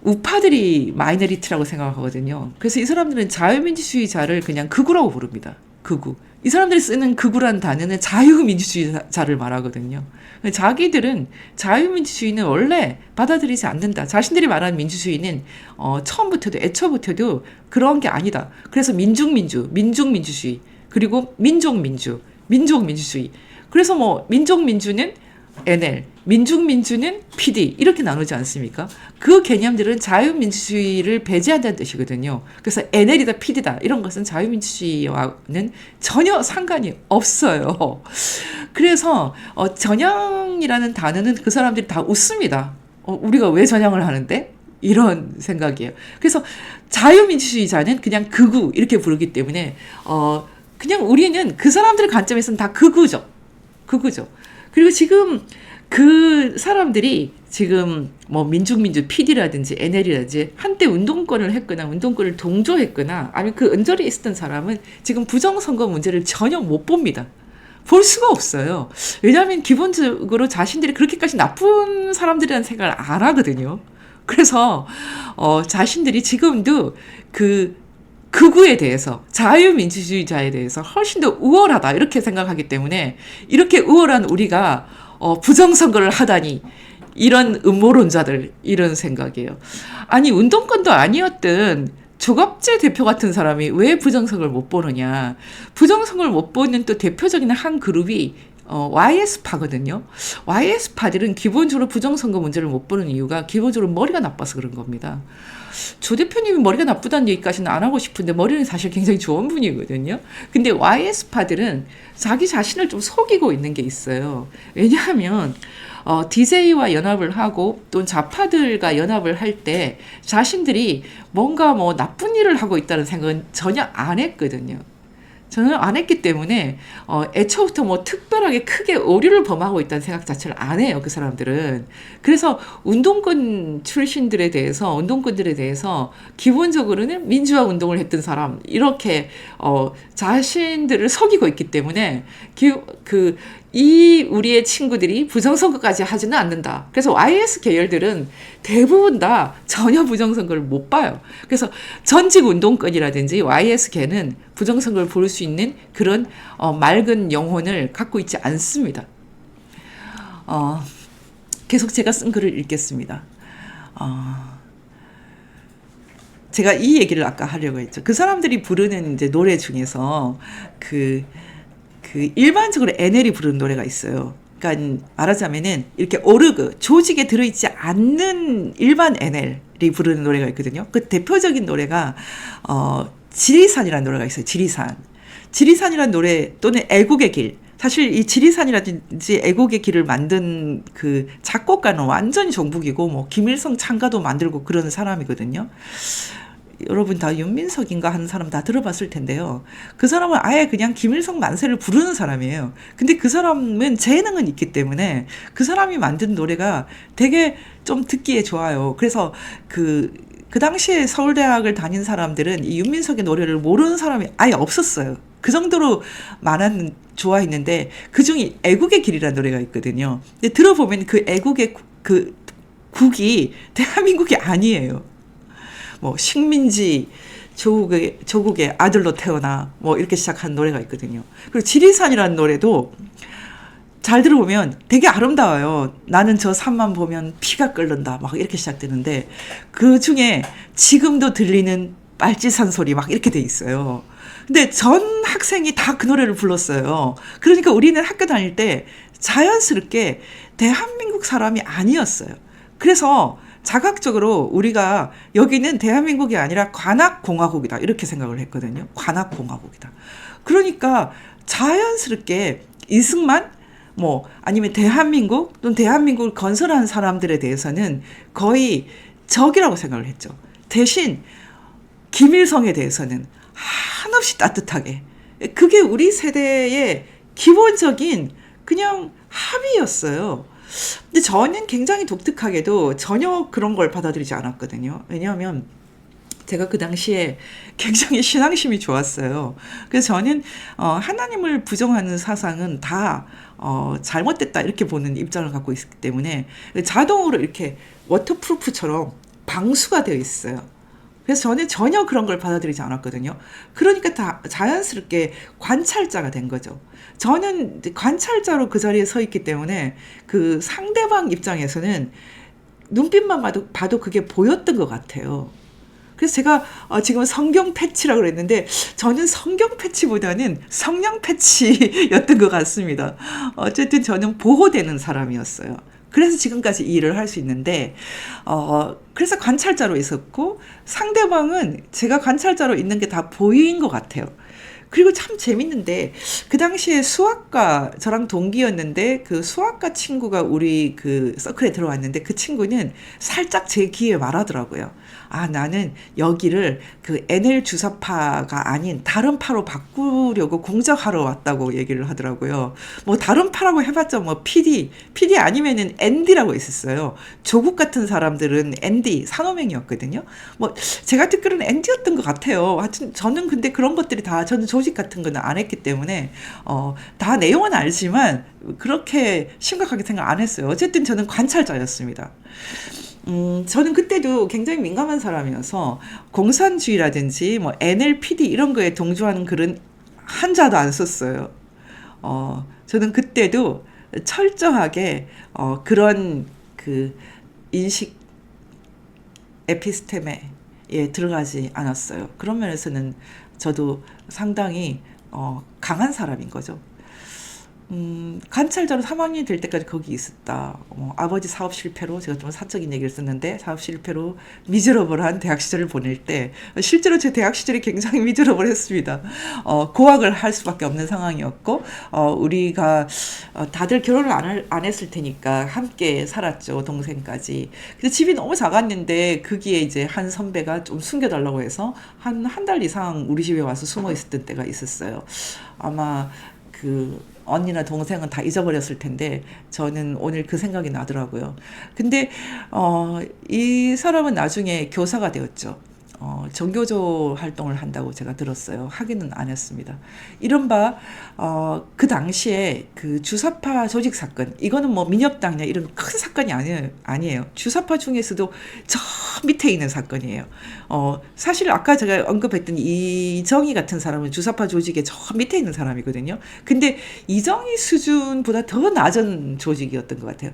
우파들이 마이너리티라고 생각하거든요. 그래서 이 사람들은 자유민주주의자를 그냥 극우라고 부릅니다. 극우. 이 사람들이 쓰는 극우라는 단어는 자유민주주의자를 말하거든요. 자기들은 자유민주주의는 원래 받아들이지 않는다. 자신들이 말하는 민주주의는 처음부터도 애초부터도 그런 게 아니다. 그래서 민중민주주의 그리고 민족민주주의. 그래서 뭐 민족민주는 NL, 민중민주는 PD 이렇게 나누지 않습니까? 그 개념들은 자유민주주의를 배제한다는 뜻이거든요. 그래서 NL이다 PD다 이런 것은 자유민주주의와는 전혀 상관이 없어요. 그래서 전향이라는 단어는 그 사람들이 다 웃습니다. 우리가 왜 전향을 하는데? 이런 생각이에요. 그래서 자유민주주의자는 그냥 극우 이렇게 부르기 때문에 그냥 우리는 그 사람들의 관점에서는 다 극우죠. 그리고 지금 그 사람들이 지금 뭐 민중민주 PD라든지 NL이라든지 한때 운동권을 했거나 운동권을 동조했거나 아니면 그 언저리에 있었던 사람은 지금 부정선거 문제를 전혀 못 봅니다. 볼 수가 없어요. 왜냐하면 기본적으로 자신들이 그렇게까지 나쁜 사람들이라는 생각을 안 하거든요. 그래서 자신들이 지금도 그 극우에 대해서, 자유민주주의자에 대해서 훨씬 더 우월하다 이렇게 생각하기 때문에, 이렇게 우월한 우리가 부정선거를 하다니, 이런 음모론자들, 이런 생각이에요. 아니, 운동권도 아니었던 조갑재 대표 같은 사람이 왜 부정선거를 못 보느냐. 부정선거를 못 보는 또 대표적인 한 그룹이 YS파거든요. YS파들은 기본적으로 부정선거 문제를 못 보는 이유가 기본적으로 머리가 나빠서 그런 겁니다. 조 대표님이 머리가 나쁘다는 얘기까지는 안 하고 싶은데 머리는 사실 굉장히 좋은 분이거든요. 근데 YS파들은 자기 자신을 좀 속이고 있는 게 있어요. 왜냐하면 DJ와 연합을 하고 또 좌파들과 연합을 할 때 자신들이 뭔가 뭐 나쁜 일을 하고 있다는 생각은 전혀 안 했거든요. 저는 안 했기 때문에 애초부터 뭐 특별하게 크게 오류를 범하고 있다는 생각 자체를 안 해요. 그 사람들은. 그래서 운동권들에 대해서 기본적으로는 민주화 운동을 했던 사람, 이렇게 자신들을 속이고 있기 때문에 이 우리의 친구들이 부정선거까지 하지는 않는다. 그래서 YS 계열들은 대부분 다 전혀 부정선거를 못 봐요. 그래서 전직 운동권이라든지 YS계는 부정선거를 볼 수 있는 그런 맑은 영혼을 갖고 있지 않습니다. 계속 제가 쓴 글을 읽겠습니다. 제가 이 얘기를 아까 하려고 했죠. 그 사람들이 부르는 이제 노래 중에서 그 일반적으로 NL이 부르는 노래가 있어요. 그러니까 말하자면은 이렇게 오르그, 조직에 들어있지 않는 일반 NL이 부르는 노래가 있거든요. 그 대표적인 노래가 지리산이라는 노래가 있어요. 지리산이라는 노래, 또는 애국의 길. 사실 이 지리산이라든지 애국의 길을 만든 그 작곡가는 완전히 종북이고, 뭐 김일성 창가도 만들고 그러는 사람이거든요. 여러분 다 윤민석인가 하는 사람 다 들어봤을 텐데요. 그 사람은 아예 그냥 김일성 만세를 부르는 사람이에요. 근데 그 사람은 재능은 있기 때문에 그 사람이 만든 노래가 되게 좀 듣기에 좋아요. 그래서 그 당시에 서울대학을 다닌 사람들은 이 윤민석의 노래를 모르는 사람이 아예 없었어요. 그 정도로 좋아했는데, 그 중에 애국의 길이라는 노래가 있거든요. 근데 들어보면 그 애국의 그 국이 대한민국이 아니에요. 뭐 식민지 조국의 아들로 태어나, 뭐 이렇게 시작한 노래가 있거든요. 그리고 지리산이라는 노래도 잘 들어보면 되게 아름다워요. 나는 저 산만 보면 피가 끓는다, 막 이렇게 시작되는데, 그 중에 지금도 들리는 빨치산 소리 막 이렇게 돼 있어요. 근데 전 학생이 다 그 노래를 불렀어요. 그러니까 우리는 학교 다닐 때 자연스럽게 대한민국 사람이 아니었어요. 그래서 자각적으로 우리가 여기는 대한민국이 아니라 관악공화국이다, 이렇게 생각을 했거든요. 관악공화국이다. 그러니까 자연스럽게 이승만, 뭐 아니면 대한민국 또는 대한민국을 건설한 사람들에 대해서는 거의 적이라고 생각을 했죠. 대신 김일성에 대해서는 한없이 따뜻하게, 그게 우리 세대의 기본적인 그냥 합의였어요. 근데 저는 굉장히 독특하게도 전혀 그런 걸 받아들이지 않았거든요. 왜냐하면 제가 그 당시에 굉장히 신앙심이 좋았어요. 그래서 저는 하나님을 부정하는 사상은 다 잘못됐다, 이렇게 보는 입장을 갖고 있기 때문에 자동으로 이렇게 워터프루프처럼 방수가 되어 있어요. 그래서 저는 전혀 그런 걸 받아들이지 않았거든요. 그러니까 다 자연스럽게 관찰자가 된 거죠. 저는 관찰자로 그 자리에 서 있기 때문에 그 상대방 입장에서는 눈빛만 봐도 그게 보였던 것 같아요. 그래서 제가 지금 성경 패치라고 그랬는데, 저는 성경 패치보다는 성령 패치였던 것 같습니다. 어쨌든 저는 보호되는 사람이었어요. 그래서 지금까지 이 일을 할 수 있는데, 그래서 관찰자로 있었고, 상대방은 제가 관찰자로 있는 게 다 보인 것 같아요. 그리고 참 재밌는데, 그 당시에 수학과, 저랑 동기였는데, 그 수학과 친구가 우리 그 서클에 들어왔는데, 그 친구는 살짝 제 귀에 말하더라고요. 아, 나는 여기를 그 NL 주사파가 아닌 다른 파로 바꾸려고 공작하러 왔다고 얘기를 하더라고요. 뭐 다른 파라고 해봤자 뭐 PD 아니면은 ND라고 있었어요. 조국 같은 사람들은 ND, 산호맹이었거든요. 뭐 제가 듣기로는 ND였던 것 같아요. 하여튼 저는 근데 그런 것들이 다, 저는 조직 같은 거는 안 했기 때문에 다 내용은 알지만 그렇게 심각하게 생각 안 했어요. 어쨌든 저는 관찰자였습니다. 저는 그때도 굉장히 민감한 사람이어서 공산주의라든지 뭐 NLPD 이런 거에 동조하는 글은 한자도 안 썼어요. 저는 그때도 철저하게 그런 그 인식 에피스템에 들어가지 않았어요. 그런 면에서는 저도 상당히 강한 사람인 거죠. 관찰자로 3학년이 될 때까지 거기 있었다. 아버지 사업 실패로 제가 좀 사적인 얘기를 썼는데 사업 실패로 미저러블한 대학 시절을 보낼 때 실제로 제 대학 시절이 굉장히 미저러블했습니다. 고학을 할 수밖에 없는 상황이었고 우리가 다들 결혼을 안 했을 테니까 함께 살았죠. 동생까지. 근데 집이 너무 작았는데 거기에 이제 한 선배가 좀 숨겨달라고 해서 한 달 이상 우리 집에 와서 숨어 있었던 때가 있었어요. 아마 그 언니나 동생은 다 잊어버렸을 텐데 저는 오늘 그 생각이 나더라고요. 근데 이 사람은 나중에 교사가 되었죠. 정교조 활동을 한다고 제가 들었어요. 하기는 안 했습니다. 이른바 그 당시에 그 주사파 조직 사건, 이거는 뭐 민혁당이나 이런 큰 사건이 아니에요. 주사파 중에서도 저 밑에 있는 사건이에요. 사실 아까 제가 언급했던 이정희 같은 사람은 주사파 조직의 저 밑에 있는 사람이거든요. 근데 이정희 수준보다 더 낮은 조직이었던 것 같아요.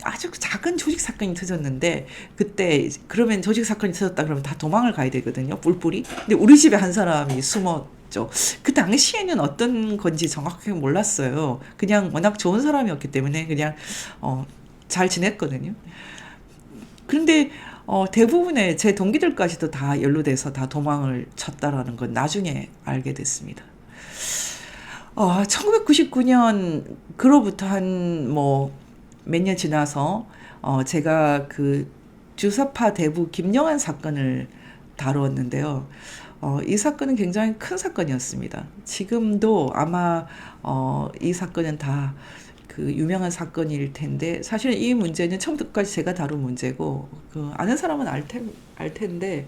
아주 작은 조직 사건이 터졌는데 그때 그러면 조직 사건이 터졌다 그러면 다 도망을 가야 되거든요. 뿔뿔이. 근데 우리 집에 한 사람이 숨었죠. 그 당시에는 어떤 건지 정확하게 몰랐어요. 그냥 워낙 좋은 사람이었기 때문에 그냥 잘 지냈거든요. 그런데 대부분의 제 동기들까지도 다 연루돼서 다 도망을 쳤다라는 건 나중에 알게 됐습니다. 1999년 그로부터 한 뭐 몇 년 지나서 제가 그 주사파 대부 김영한 사건을 다루었는데요. 이 사건은 굉장히 큰 사건이었습니다. 지금도 아마 이 사건은 다 그 유명한 사건일 텐데 사실은 이 문제는 처음부터까지 제가 다룬 문제고 그 아는 사람은 알 텐데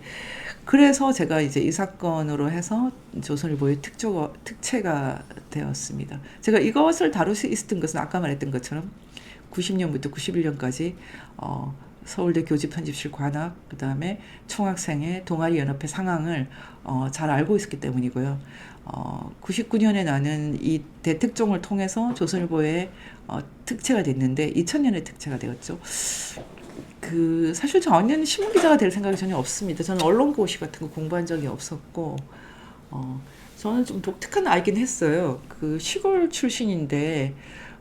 그래서 제가 이제 이 사건으로 해서 조선일보의 특채가 되었습니다. 제가 이것을 다룰 수 있었던 것은 아까 말했던 것처럼 90년부터 91년까지 서울대 교집편집실 관학 그다음에 총학생회 동아리연합회 상황을 잘 알고 있었기 때문이고요. 99년에 나는 이 대특종을 통해서 조선일보에 특채가 됐는데 2000년에 특채가 되었죠. 그 사실 저는 신문기자가 될 생각이 전혀 없습니다. 저는 언론고시 같은 거 공부한 적이 없었고 저는 좀 독특한 아이긴 했어요. 그 시골 출신인데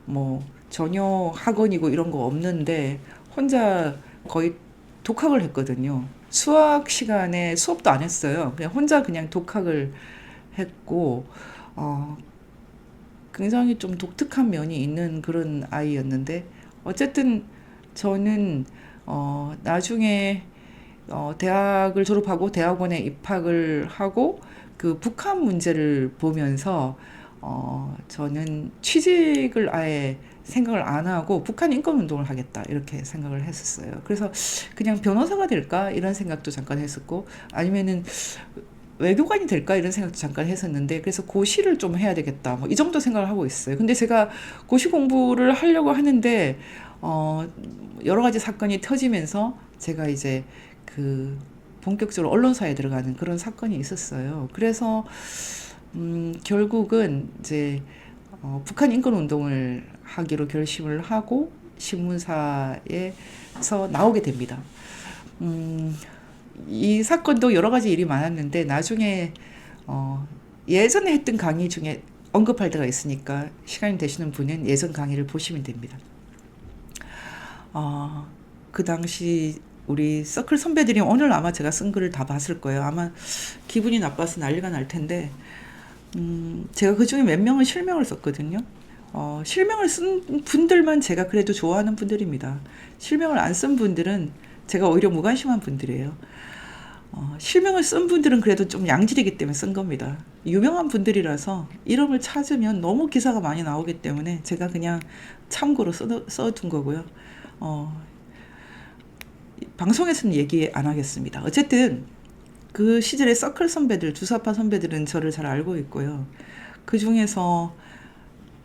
뭐 전혀 학원이고 이런 거 없는데 혼자 거의 독학을 했거든요. 수학 시간에 수업도 안 했어요. 그냥 혼자 그냥 독학을 했고 굉장히 좀 독특한 면이 있는 그런 아이였는데 어쨌든 저는 나중에 대학을 졸업하고 대학원에 입학을 하고 그 북한 문제를 보면서 저는 취직을 아예 생각을 안 하고 북한 인권 운동을 하겠다 이렇게 생각을 했었어요. 그래서 그냥 변호사가 될까 이런 생각도 잠깐 했었고 아니면은 외교관이 될까 이런 생각도 잠깐 했었는데 그래서 고시를 좀 해야 되겠다 뭐 이 정도 생각을 하고 있어요. 근데 제가 고시 공부를 하려고 하는데 여러 가지 사건이 터지면서 제가 이제 그 본격적으로 언론사에 들어가는 그런 사건이 있었어요. 그래서 결국은 이제 북한 인권 운동을 하기로 결심을 하고 신문사에서 나오게 됩니다. 이 사건도 여러 가지 일이 많았는데 나중에 예전에 했던 강의 중에 언급할 때가 있으니까 시간이 되시는 분은 예전 강의를 보시면 됩니다. 그 당시 우리 서클 선배들이 오늘 아마 제가 쓴 글을 다 봤을 거예요. 아마 기분이 나빠서 난리가 날 텐데 제가 그 중에 몇 명은 실명을 썼거든요. 실명을 쓴 분들만 제가 그래도 좋아하는 분들입니다. 실명을 안 쓴 분들은 제가 오히려 무관심한 분들이에요. 실명을 쓴 분들은 그래도 좀 양질이기 때문에 쓴 겁니다. 유명한 분들이라서 이름을 찾으면 너무 기사가 많이 나오기 때문에 제가 그냥 참고로 써둔 거고요. 방송에서는 얘기 안 하겠습니다. 어쨌든 그 시절의 서클 선배들, 주사파 선배들은 저를 잘 알고 있고요. 그 중에서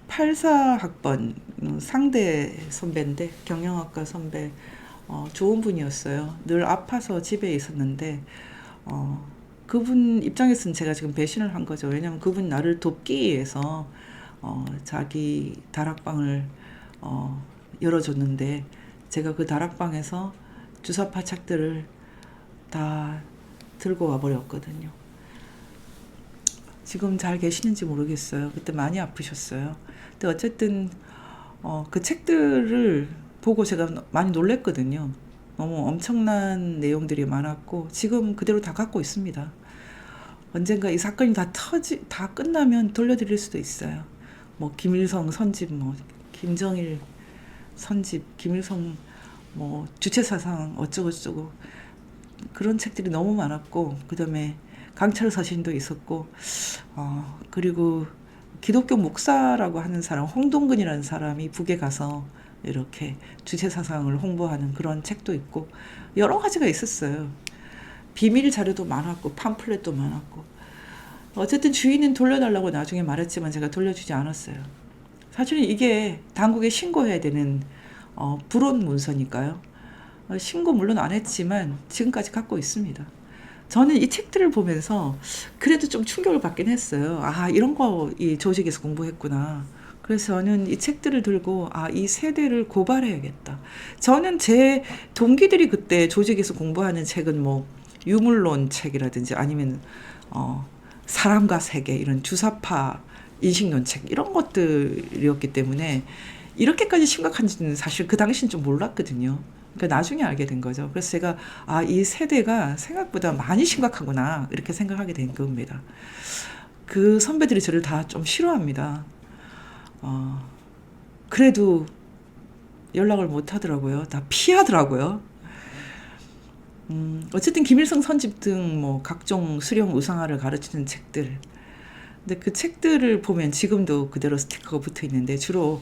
84학번 상대 선배인데 경영학과 선배 좋은 분이었어요. 늘 아파서 집에 있었는데 어, 그분 입장에서는 제가 지금 배신을 한 거죠. 왜냐면 그분 나를 돕기 위해서 자기 다락방을 어, 열어줬는데 제가 그 다락방에서 주사파 책들을 다 들고 와버렸거든요. 지금 잘 계시는지 모르겠어요. 그때 많이 아프셨어요. 근데 어쨌든 그 책들을 보고 제가 많이 놀랬거든요. 너무 엄청난 내용들이 많았고 지금 그대로 다 갖고 있습니다. 언젠가 이 사건이 다 끝나면 돌려드릴 수도 있어요. 뭐 김일성 선집, 뭐 김정일 선집, 김일성 뭐 주체사상 어쩌고저쩌고 그런 책들이 너무 많았고 그다음에 강철 서신도 있었고 그리고 기독교 목사라고 하는 사람 홍동근이라는 사람이 북에 가서 이렇게 주체사상을 홍보하는 그런 책도 있고 여러 가지가 있었어요. 비밀 자료도 많았고 팜플렛도 많았고 어쨌든 주인은 돌려달라고 나중에 말했지만 제가 돌려주지 않았어요. 사실은 이게 당국에 신고해야 되는 불온 문서니까요. 신고 물론 안 했지만 지금까지 갖고 있습니다. 저는 이 책들을 보면서 그래도 좀 충격을 받긴 했어요. 아, 이런 거 이 조직에서 공부했구나. 그래서 저는 이 책들을 들고 이 세대를 고발해야겠다. 저는 제 동기들이 그때 조직에서 공부하는 책은 뭐 유물론 책이라든지 아니면 사람과 세계 이런 주사파 인식론 책 이런 것들이었기 때문에 이렇게까지 심각한지는 사실 그 당시는 좀 몰랐거든요. 그러니까 나중에 알게 된 거죠. 그래서 제가 이 세대가 생각보다 많이 심각하구나 이렇게 생각하게 된 겁니다. 그 선배들이 저를 다 좀 싫어합니다. 그래도 연락을 못 하더라고요. 다 피하더라고요. 어쨌든 김일성 선집 등 뭐 각종 수령 우상화를 가르치는 책들. 근데 그 책들을 보면 지금도 그대로 스티커가 붙어 있는데 주로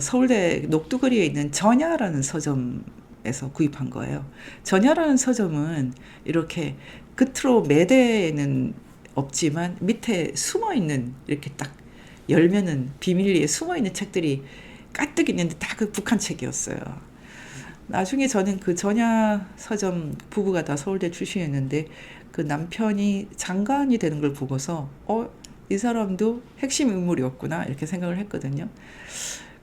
서울대 녹두거리에 있는 전야라는 서점에서 구입한 거예요. 전야라는 서점은 이렇게 겉으로 매대에는 없지만 밑에 숨어 있는 이렇게 딱 열면은 비밀리에 숨어 있는 책들이 가득 있는데 다 그 북한 책이었어요. 나중에 저는 그 전야 서점 부부가 다 서울대 출신이었는데 그 남편이 장관이 되는 걸 보고서 이 사람도 핵심 인물이었구나 이렇게 생각을 했거든요.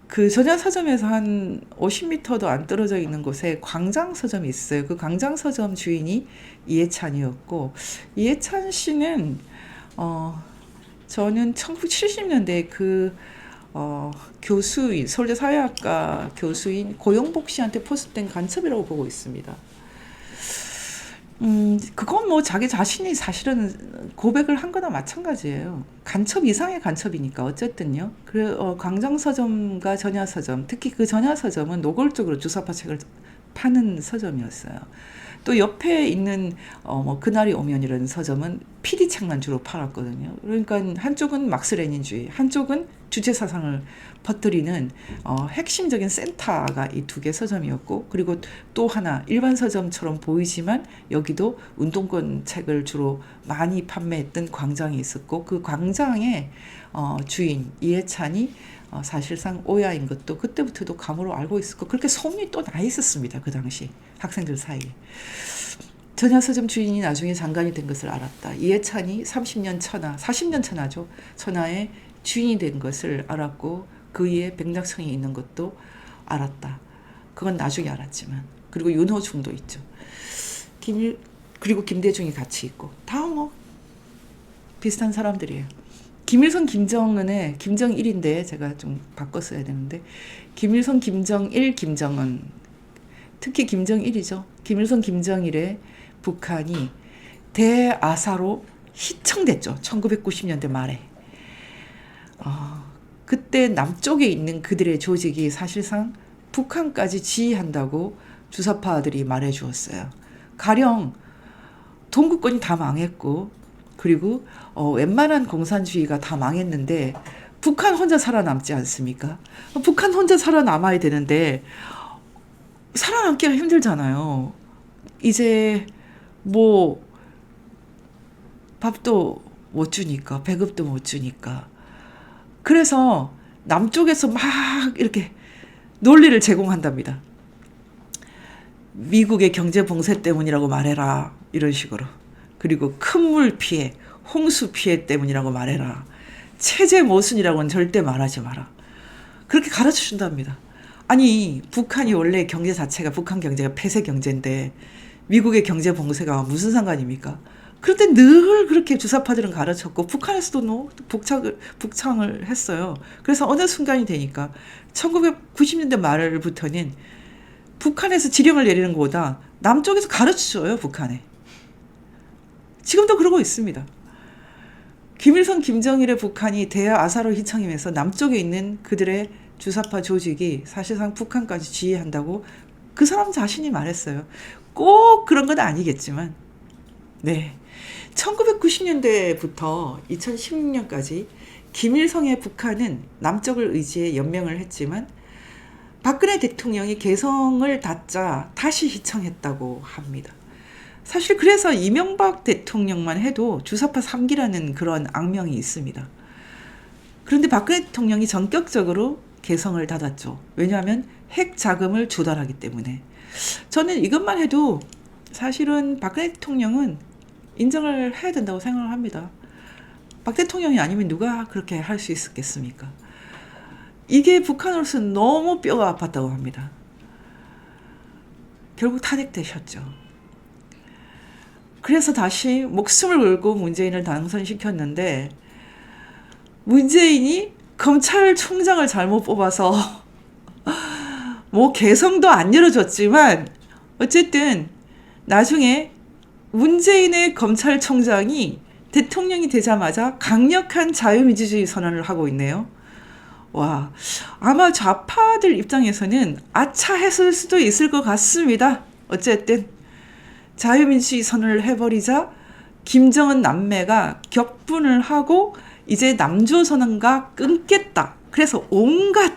그 전야 서점에서 한 50m도 안 떨어져 있는 곳에 광장 서점이 있어요. 그 광장 서점 주인이 이해찬이었고 이해찬 씨는 저는 1970년대 교수인 서울대 사회학과 교수인 고영복 씨한테 포섭된 간첩이라고 보고 있습니다. 그건 뭐 자기 자신이 사실은 고백을 한 거나 마찬가지예요. 간첩 이상의 간첩이니까 어쨌든요. 광장서점과 전야서점, 특히 그 전야서점은 노골적으로 주사파 책을 파는 서점이었어요. 또 옆에 있는 뭐 그날이 오면이라는 서점은 PD 책만 주로 팔았거든요. 그러니까 한쪽은 막스레닌주의, 한쪽은 주체 사상을 퍼뜨리는 핵심적인 센터가 이 두 개 서점이었고, 그리고 또 하나 일반 서점처럼 보이지만 여기도 운동권 책을 주로 많이 판매했던 광장이 있었고, 그 광장의 주인 이해찬이 사실상 오야인 것도 그때부터도 감으로 알고 있었고, 그렇게 소문이 또 나 있었습니다. 그 당시 학생들 사이에. 전야서점 주인이 나중에 장관이 된 것을 알았다. 이해찬이 30년 천하, 40년 천하죠. 천하의 주인이 된 것을 알았고 그 위에 백낙성이 있는 것도 알았다. 그건 나중에 알았지만. 그리고 윤호중도 있죠. 그리고 김대중이 같이 있고. 다 뭐 비슷한 사람들이에요. 김일성 김정은의 김정일인데 제가 좀 바꿨어야 되는데 김일성 김정일 김정은 특히 김정일이죠. 김일성 김정일의 북한이 대아사로 희청됐죠. 1990년대 말에. 그때 남쪽에 있는 그들의 조직이 사실상 북한까지 지휘한다고 주사파들이 말해 주었어요. 가령 동구권이 다 망했고 그리고 웬만한 공산주의가 다 망했는데 북한 혼자 살아남지 않습니까? 북한 혼자 살아남아야 되는데 살아남기가 힘들잖아요. 이제 뭐 밥도 못 주니까, 배급도 못 주니까. 그래서 남쪽에서 막 이렇게 논리를 제공한답니다. 미국의 경제 봉쇄 때문이라고 말해라. 이런 식으로. 그리고 큰 물 피해, 홍수 피해 때문이라고 말해라. 체제 모순이라고는 절대 말하지 마라. 그렇게 가르쳐 준답니다. 아니, 북한이 원래 경제 자체가, 북한 경제가 폐쇄 경제인데 미국의 경제 봉쇄가 무슨 상관입니까? 그런데 늘 그렇게 주사파들은 가르쳤고 북한에서도 북창을 했어요. 그래서 어느 순간이 되니까 1990년대 말부터는 북한에서 지령을 내리는 것보다 남쪽에서 가르쳐줘요, 북한에. 지금도 그러고 있습니다. 김일성, 김정일의 북한이 대야 아사로 휘청이면서 남쪽에 있는 그들의 주사파 조직이 사실상 북한까지 지휘한다고 그 사람 자신이 말했어요. 꼭 그런 건 아니겠지만, 네. 1990년대부터 2016년까지 김일성의 북한은 남쪽을 의지해 연명을 했지만 박근혜 대통령이 개성을 닫자 다시 휘청했다고 합니다. 사실 그래서 이명박 대통령만 해도 주사파 3기라는 그런 악명이 있습니다. 그런데 박근혜 대통령이 전격적으로 개성을 닫았죠. 왜냐하면 핵 자금을 조달하기 때문에. 저는 이것만 해도 사실은 박근혜 대통령은 인정을 해야 된다고 생각을 합니다. 박 대통령이 아니면 누가 그렇게 할 수 있었겠습니까? 이게 북한으로서는 너무 뼈가 아팠다고 합니다. 결국 탄핵되셨죠. 그래서 다시 목숨을 걸고 문재인을 당선시켰는데 문재인이 검찰총장을 잘못 뽑아서 뭐 개성도 안 열어줬지만 어쨌든 나중에 문재인의 검찰총장이 대통령이 되자마자 강력한 자유민주주의 선언을 하고 있네요. 와, 아마 좌파들 입장에서는 아차했을 수도 있을 것 같습니다. 어쨌든 자유민주주의 선언을 해버리자 김정은 남매가 격분을 하고 이제 남조선언과 끊겠다. 그래서 온갖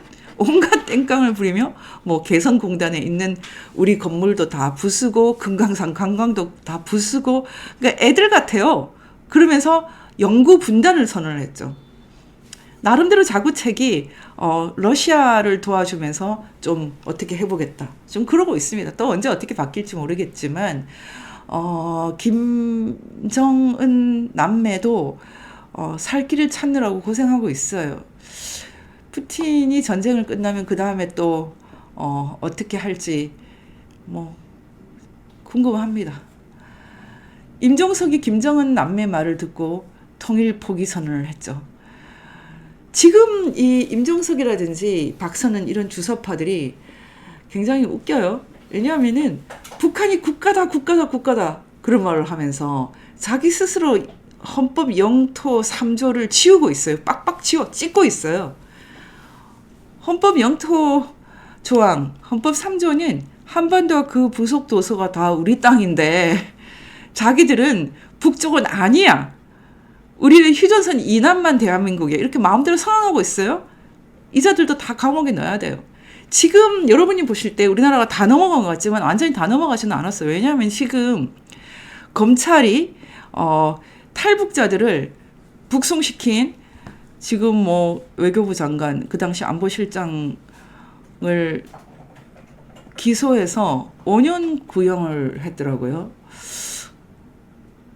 땡깡을 부리며 뭐 개성공단에 있는 우리 건물도 다 부수고 금강산 관광도 다 부수고, 그러니까 애들 같아요. 그러면서 영구 분단을 선언을 했죠. 나름대로 자구책이 러시아를 도와주면서 좀 어떻게 해보겠다. 좀 그러고 있습니다. 또 언제 어떻게 바뀔지 모르겠지만 김정은 남매도 살 길을 찾느라고 고생하고 있어요. 푸틴이 전쟁을 끝나면 그 다음에 또 어떻게 할지 뭐 궁금합니다. 임종석이 김정은 남매 말을 듣고 통일 포기 선언을 했죠. 지금 이 임종석이라든지 박선은 이런 주석파들이 굉장히 웃겨요. 왜냐하면은 북한이 국가다 그런 말을 하면서 자기 스스로 헌법 영토 3조를 지우고 있어요. 빡빡 찍고 있어요. 헌법 영토 조항, 헌법 3조는 한반도와 그 부속 도서가 다 우리 땅인데 자기들은 북쪽은 아니야. 우리는 휴전선 이남만 대한민국이야. 이렇게 마음대로 선언하고 있어요. 이자들도 다 감옥에 넣어야 돼요. 지금 여러분이 보실 때 우리나라가 다 넘어간 것 같지만 완전히 다 넘어가지는 않았어요. 왜냐하면 지금 검찰이 탈북자들을 북송시킨 지금 뭐 외교부 장관, 그 당시 안보실장을 기소해서 5년 구형을 했더라고요.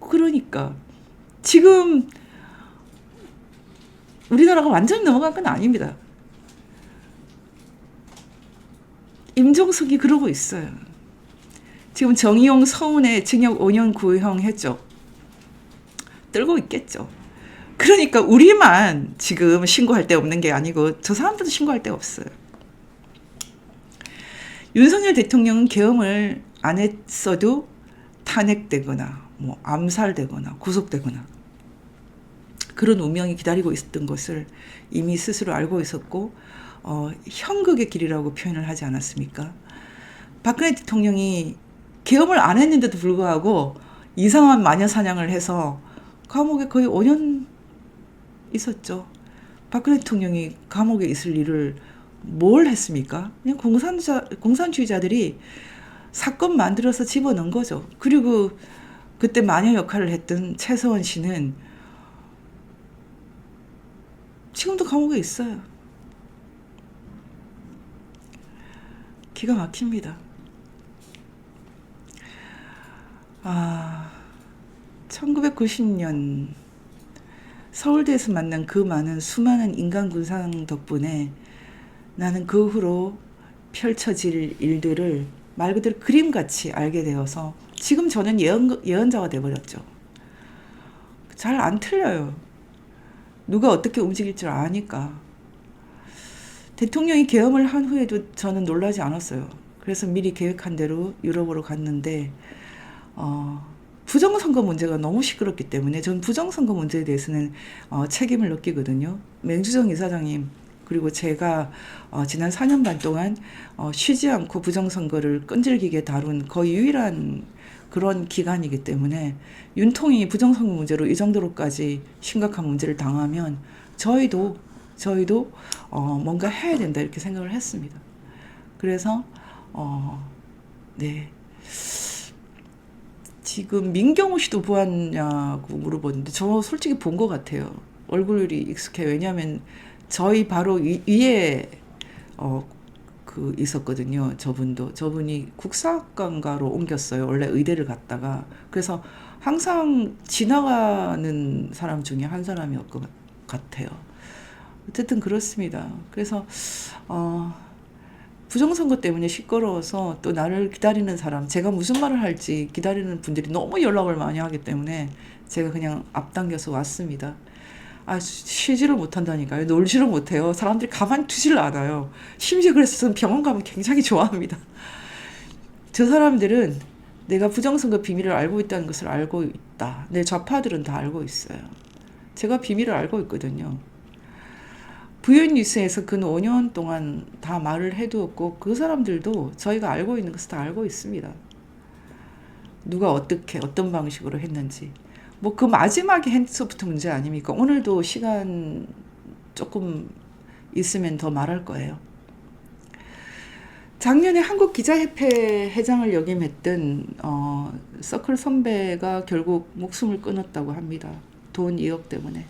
그러니까 지금 우리나라가 완전히 넘어간 건 아닙니다. 임종석이 그러고 있어요. 지금 정의용 서운에 징역 5년 구형했죠. 떨고 있겠죠. 그러니까 우리만 지금 신고할 데 없는 게 아니고 저 사람들도 신고할 데가 없어요. 윤석열 대통령은 계엄을 안 했어도 탄핵되거나 뭐 암살되거나 구속되거나 그런 운명이 기다리고 있었던 것을 이미 스스로 알고 있었고 형극의 길이라고 표현을 하지 않았습니까? 박근혜 대통령이 계엄을 안 했는데도 불구하고 이상한 마녀 사냥을 해서 감옥에 거의 5년 있었죠. 박근혜 대통령이 감옥에 있을 일을 뭘 했습니까? 그냥 공산주의자들이 사건 만들어서 집어넣은 거죠. 그리고 그때 마녀 역할을 했던 최서원 씨는 지금도 감옥에 있어요. 기가 막힙니다. 아, 1990년 서울대에서 만난 그 많은 수많은 인간 군상 덕분에 나는 그 후로 펼쳐질 일들을 말 그대로 그림같이 알게 되어서 지금 저는 예언자가 돼버렸죠. 잘 안 틀려요. 누가 어떻게 움직일 줄 아니까. 대통령이 계엄을 한 후에도 저는 놀라지 않았어요. 그래서 미리 계획한 대로 유럽으로 갔는데 부정선거 문제가 너무 시끄럽기 때문에 전 부정선거 문제에 대해서는 책임을 느끼거든요. 맹주정 이사장님 그리고 제가 지난 4년 반 동안 쉬지 않고 부정선거를 끈질기게 다룬 거의 유일한 그런 기간이기 때문에 윤통이 부정선거 문제로 이 정도로까지 심각한 문제를 당하면 저희도 뭔가 해야 된다 이렇게 생각을 했습니다. 그래서 네. 지금 민경호 씨도 보았냐고 물어보는데 저 솔직히 본 것 같아요. 얼굴이 익숙해요. 왜냐하면 저희 바로 위에 있었거든요. 저분이 국사학과인가로 옮겼어요. 원래 의대를 갔다가. 그래서 항상 지나가는 사람 중에 한 사람이었을 것 같아요. 어쨌든 그렇습니다. 그래서 부정선거 때문에 시끄러워서 또 나를 기다리는 사람, 제가 무슨 말을 할지 기다리는 분들이 너무 연락을 많이 하기 때문에 제가 그냥 앞당겨서 왔습니다. 쉬지를 못한다니까요. 놀지를 못해요. 사람들이 가만히 두질 않아요. 심지어 그래서 저는 병원 가면 굉장히 좋아합니다. 저 사람들은 내가 부정선거 비밀을 알고 있다는 것을 알고 있다. 내 좌파들은 다 알고 있어요. 제가 비밀을 알고 있거든요. 부연 뉴스에서 근 5년 동안 다 말을 해두었고 그 사람들도 저희가 알고 있는 것을 다 알고 있습니다. 누가 어떻게 어떤 방식으로 했는지. 뭐 그 마지막에 핸드소프트 문제 아닙니까? 오늘도 시간 조금 있으면 더 말할 거예요. 작년에 한국기자협회 회장을 역임했던 서클 선배가 결국 목숨을 끊었다고 합니다. 돈 2억 때문에.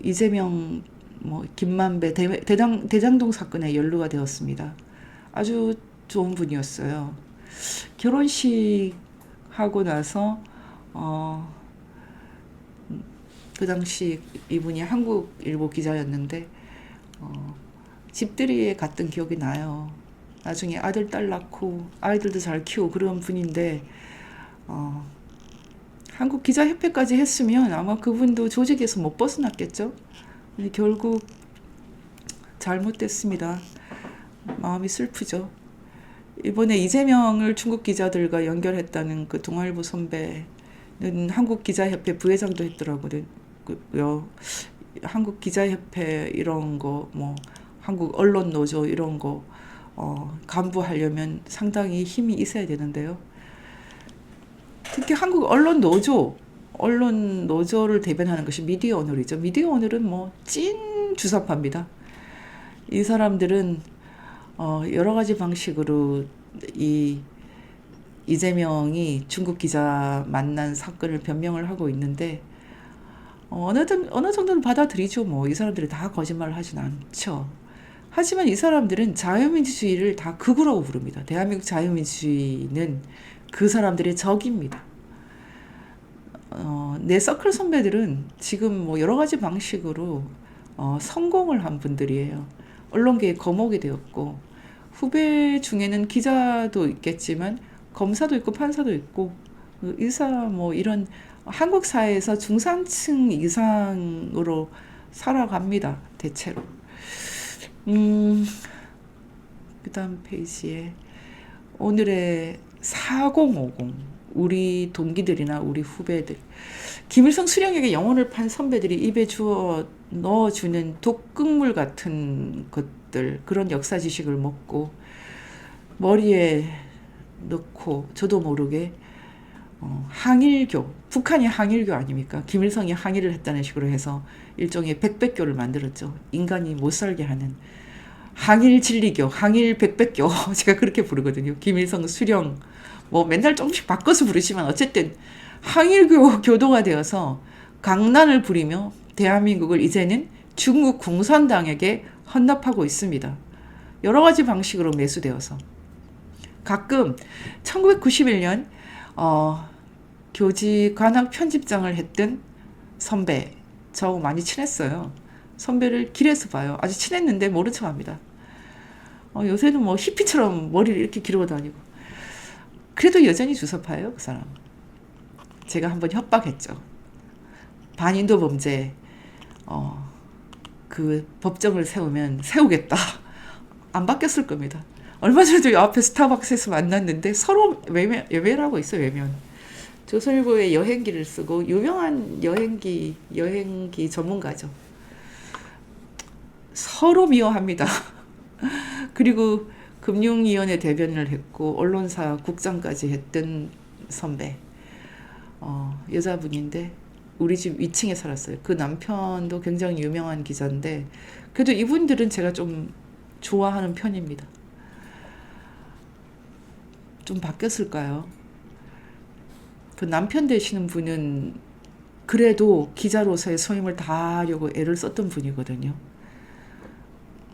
이재명 김만배 대장동 사건에 연루가 되었습니다. 아주 좋은 분이었어요. 결혼식 하고 나서 그 당시 이분이 한국일보 기자였는데 집들이에 갔던 기억이 나요. 나중에 아들 딸 낳고 아이들도 잘 키우고 그런 분인데 한국기자협회까지 했으면 아마 그분도 조직에서 못 벗어났겠죠. 근데 결국 잘못됐습니다. 마음이 슬프죠. 이번에 이재명을 중국 기자들과 연결했다는 그 동아일보 선배는 한국기자협회 부회장도 했더라고요. 한국기자협회 이런 거, 한국 언론노조 이런 거 간부하려면 상당히 힘이 있어야 되는데요. 특히 한국 언론노조를 대변하는 것이 미디어오늘이죠. 미디어오늘은 찐 주사파입니다. 이 사람들은 여러 가지 방식으로 이재명이 중국 기자 만난 사건을 변명을 하고 있는데 어느 정도는 받아들이죠. 이 사람들이 다 거짓말을 하진 않죠. 하지만 이 사람들은 자유민주주의를 다 극우라고 부릅니다. 대한민국 자유민주주의는 그 사람들의 적입니다. 내 서클 선배들은 지금 여러 가지 방식으로 성공을 한 분들이에요. 언론계에 거목이 되었고 후배 중에는 기자도 있겠지만 검사도 있고 판사도 있고 의사 이런 한국 사회에서 중산층 이상으로 살아갑니다. 대체로. 그 다음 페이지에 오늘의 4050 우리 동기들이나 우리 후배들 김일성 수령에게 영혼을 판 선배들이 입에 넣어주는 독극물 같은 것들 그런 역사 지식을 먹고 머리에 넣고 저도 모르게 항일교 북한이 항일교 아닙니까? 김일성이 항일을 했다는 식으로 해서 일종의 백백교를 만들었죠. 인간이 못 살게 하는 항일 진리교, 항일 백백교 제가 그렇게 부르거든요. 김일성 수령 뭐 맨날 조금씩 바꿔서 부르시면 어쨌든 항일교 교도가 되어서 강난을 부리며 대한민국을 이제는 중국 공산당에게 헌납하고 있습니다. 여러 가지 방식으로 매수되어서 가끔 1991년 교지 관악 편집장을 했던 선배 저하고 많이 친했어요. 선배를 길에서 봐요. 아주 친했는데 모른 척합니다. 요새는 뭐 히피처럼 머리를 이렇게 기르고 다니고 그래도 여전히 주사파예요 그 사람. 제가 한번 협박했죠. 반인도 범죄 그 법정을 세우면 세우겠다. 안 바뀌었을 겁니다. 얼마 전에도 요 앞에 스타벅스에서 만났는데 서로 외면하고 있어요. 외면. 조선일보의 여행기를 쓰고 유명한 여행기 전문가죠. 서로 미워합니다. 그리고 금융위원회 대변을 했고 언론사 국장까지 했던 선배. 여자분인데 우리 집 위층에 살았어요. 그 남편도 굉장히 유명한 기자인데 그래도 이분들은 제가 좀 좋아하는 편입니다. 좀 바뀌었을까요? 그 남편 되시는 분은 그래도 기자로서의 소임을 다하려고 애를 썼던 분이거든요.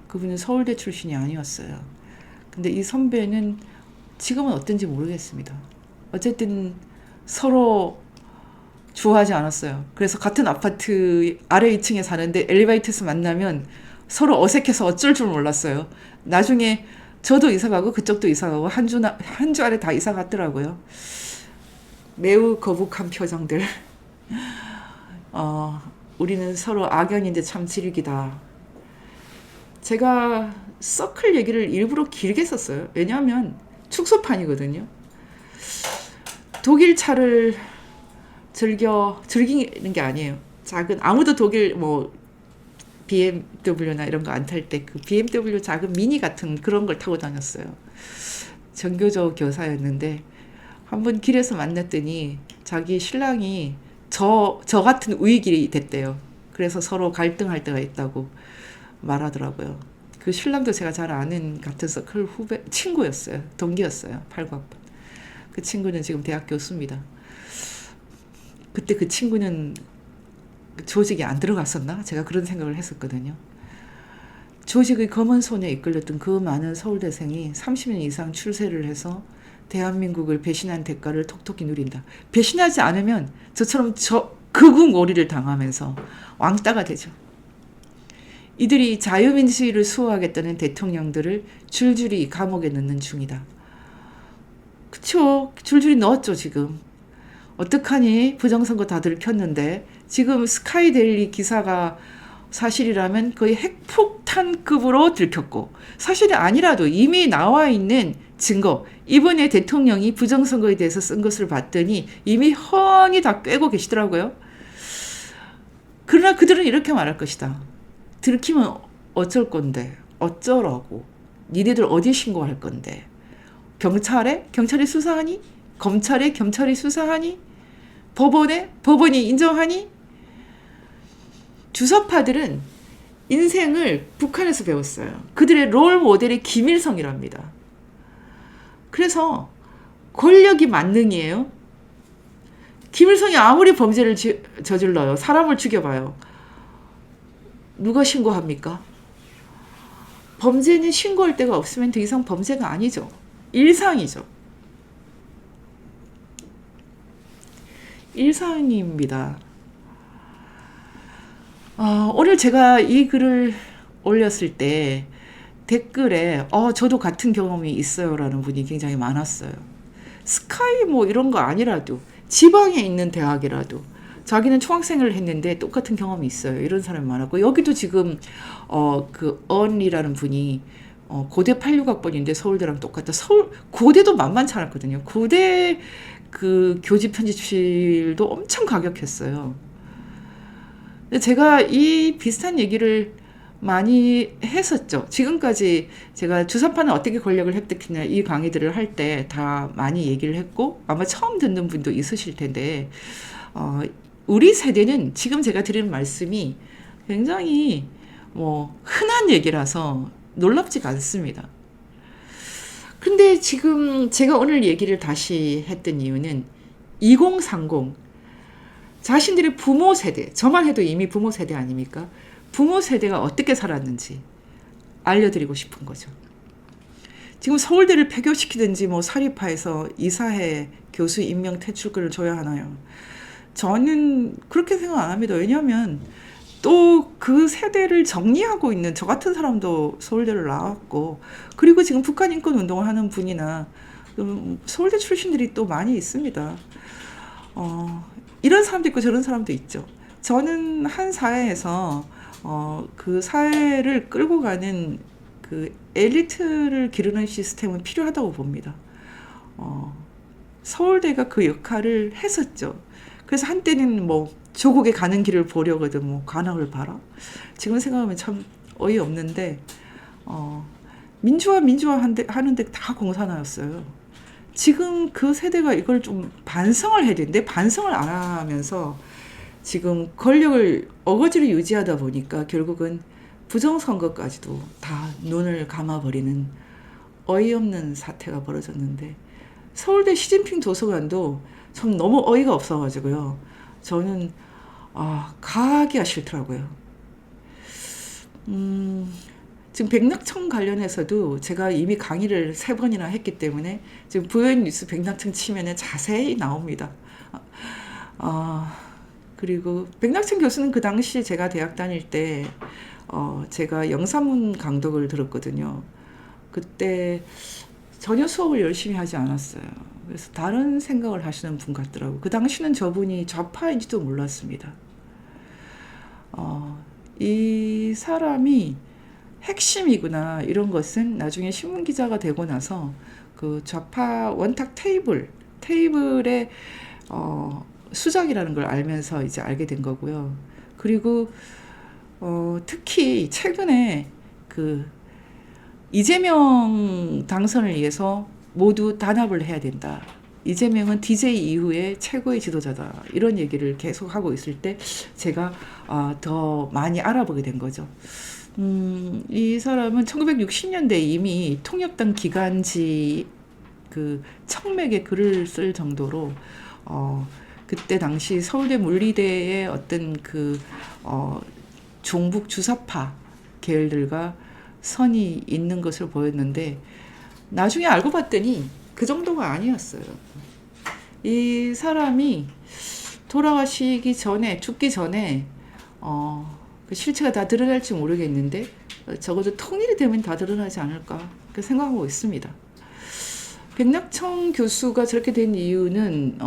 그분은 서울대 출신이 아니었어요. 근데 이 선배는 지금은 어떤지 모르겠습니다. 어쨌든 서로 좋아하지 않았어요. 그래서 같은 아파트 아래 2층에 사는데 엘리베이터에서 만나면 서로 어색해서 어쩔 줄 몰랐어요. 나중에 저도 이사 가고 그쪽도 이사 가고 한 주 안에 다 이사 갔더라고요. 매우 거북한 표정들. 우리는 서로 악연인데 참 질기다. 제가 서클 얘기를 일부러 길게 썼어요. 왜냐하면 축소판이거든요. 독일 차를 즐기는 게 아니에요. 아무도 독일 BMW나 이런 거 안 탈 때 그 BMW 작은 미니 같은 그런 걸 타고 다녔어요. 전교조 교사였는데 한번 길에서 만났더니 자기 신랑이 저 같은 우익이 됐대요. 그래서 서로 갈등할 때가 있다고 말하더라고요. 그 신랑도 제가 잘 아는 같은 서클 친구였어요. 동기였어요. 89학번. 그 친구는 지금 대학 교수입니다. 그때 그 친구는 조직에 안 들어갔었나? 제가 그런 생각을 했었거든요. 조직의 검은 손에 이끌렸던 그 많은 서울대생이 30년 이상 출세를 해서 대한민국을 배신한 대가를 톡톡히 누린다. 배신하지 않으면 저처럼 극우몰이를 당하면서 왕따가 되죠. 이들이 자유민주주의를 수호하겠다는 대통령들을 줄줄이 감옥에 넣는 중이다. 그쵸? 줄줄이 넣었죠 지금. 어떡하니? 부정선거 다 들켰는데 지금 스카이데일리 기사가 사실이라면 거의 핵폭탄급으로 들켰고 사실이 아니라도 이미 나와 있는 증거 이번에 대통령이 부정선거에 대해서 쓴 것을 봤더니 이미 훤히 다 꿰고 계시더라고요. 그러나 그들은 이렇게 말할 것이다. 들키면 어쩔 건데 어쩌라고 니네들 어디 신고할 건데 경찰에? 경찰이 수사하니? 검찰에? 검찰이 수사하니? 법원에? 법원이 인정하니? 주사파들은 인생을 북한에서 배웠어요. 그들의 롤 모델이 김일성이랍니다. 그래서 권력이 만능이에요. 김일성이 아무리 범죄를 저질러요. 사람을 죽여봐요. 누가 신고합니까? 범죄는 신고할 데가 없으면 더 이상 범죄가 아니죠. 일상이죠. 일상입니다. 오늘 제가 이 글을 올렸을 때 댓글에 저도 같은 경험이 있어요 라는 분이 굉장히 많았어요. 스카이 이런 거 아니라도 지방에 있는 대학이라도 자기는 총학생을 했는데 똑같은 경험이 있어요. 이런 사람이 많았고 여기도 지금 그 언이라는 분이 고대 86학번인데 서울대랑 똑같다. 고대도 만만치 않았거든요. 고대 그 교직 편집실도 엄청 가격했어요. 근데 제가 이 비슷한 얘기를 많이 했었죠. 지금까지 제가 주사파는 어떻게 권력을 획득했냐 이 강의들을 할 때 다 많이 얘기를 했고 아마 처음 듣는 분도 있으실 텐데 우리 세대는 지금 제가 드리는 말씀이 굉장히 흔한 얘기라서 놀랍지가 않습니다. 근데 지금 제가 오늘 얘기를 다시 했던 이유는 2030 자신들의 부모 세대, 저만 해도 이미 부모 세대 아닙니까? 부모 세대가 어떻게 살았는지 알려드리고 싶은 거죠. 지금 서울대를 폐교시키든지 뭐 사립화해서 이사회 교수 임명 퇴출권을 줘야 하나요? 저는 그렇게 생각 안 합니다. 왜냐하면 또 그 세대를 정리하고 있는 저 같은 사람도 서울대를 나왔고, 그리고 지금 북한 인권 운동을 하는 분이나 서울대 출신들이 또 많이 있습니다. 이런 사람도 있고 저런 사람도 있죠. 저는 한 사회에서 그 사회를 끌고 가는 그 엘리트를 기르는 시스템은 필요하다고 봅니다. 서울대가 그 역할을 했었죠. 그래서 한때는 뭐 조국에 가는 길을 보려거든 뭐 관악을 봐라. 지금 생각하면 참 어이없는데 민주화 하는데 다 공산화였어요. 지금 그 세대가 이걸 좀 반성을 해야 되는데 반성을 안 하면서 지금 권력을 어거지로 유지하다 보니까 결국은 부정선거까지도 다 눈을 감아버리는 어이없는 사태가 벌어졌는데, 서울대 시진핑 도서관도 참 너무 어이가 없어가지고요. 저는 가기가 싫더라고요. 지금 백낙청 관련해서도 제가 이미 강의를 3번이나 했기 때문에 지금 부연 뉴스 백낙청 치면은 자세히 나옵니다. 그리고 백낙청 교수는 그 당시 제가 대학 다닐 때 제가 영사문 강독을 들었거든요. 그때 전혀 수업을 열심히 하지 않았어요. 그래서 다른 생각을 하시는 분 같더라고요. 그 당시는 저분이 좌파인지도 몰랐습니다. 이 사람이 핵심이구나 이런 것은 나중에 신문기자가 되고 나서 그 좌파 원탁 테이블의 수작이라는 걸 알면서 이제 알게 된 거고요. 그리고 특히 최근에 그 이재명 당선을 위해서 모두 단합을 해야 된다. 이재명은 DJ 이후에 최고의 지도자다. 이런 얘기를 계속 하고 있을 때 제가 더 많이 알아보게 된 거죠. 이 사람은 1960년대 이미 통역당 기간지 그 청맥에 글을 쓸 정도로 그때 당시 서울대 물리대의 어떤 그 종북 주사파 계열들과 선이 있는 것을 보였는데, 나중에 알고 봤더니 그 정도가 아니었어요. 이 사람이 돌아가시기 전에, 죽기 전에 그 실체가 다 드러날지 모르겠는데 적어도 통일이 되면 다 드러나지 않을까 그렇게 생각하고 있습니다. 백낙청 교수가 저렇게 된 이유는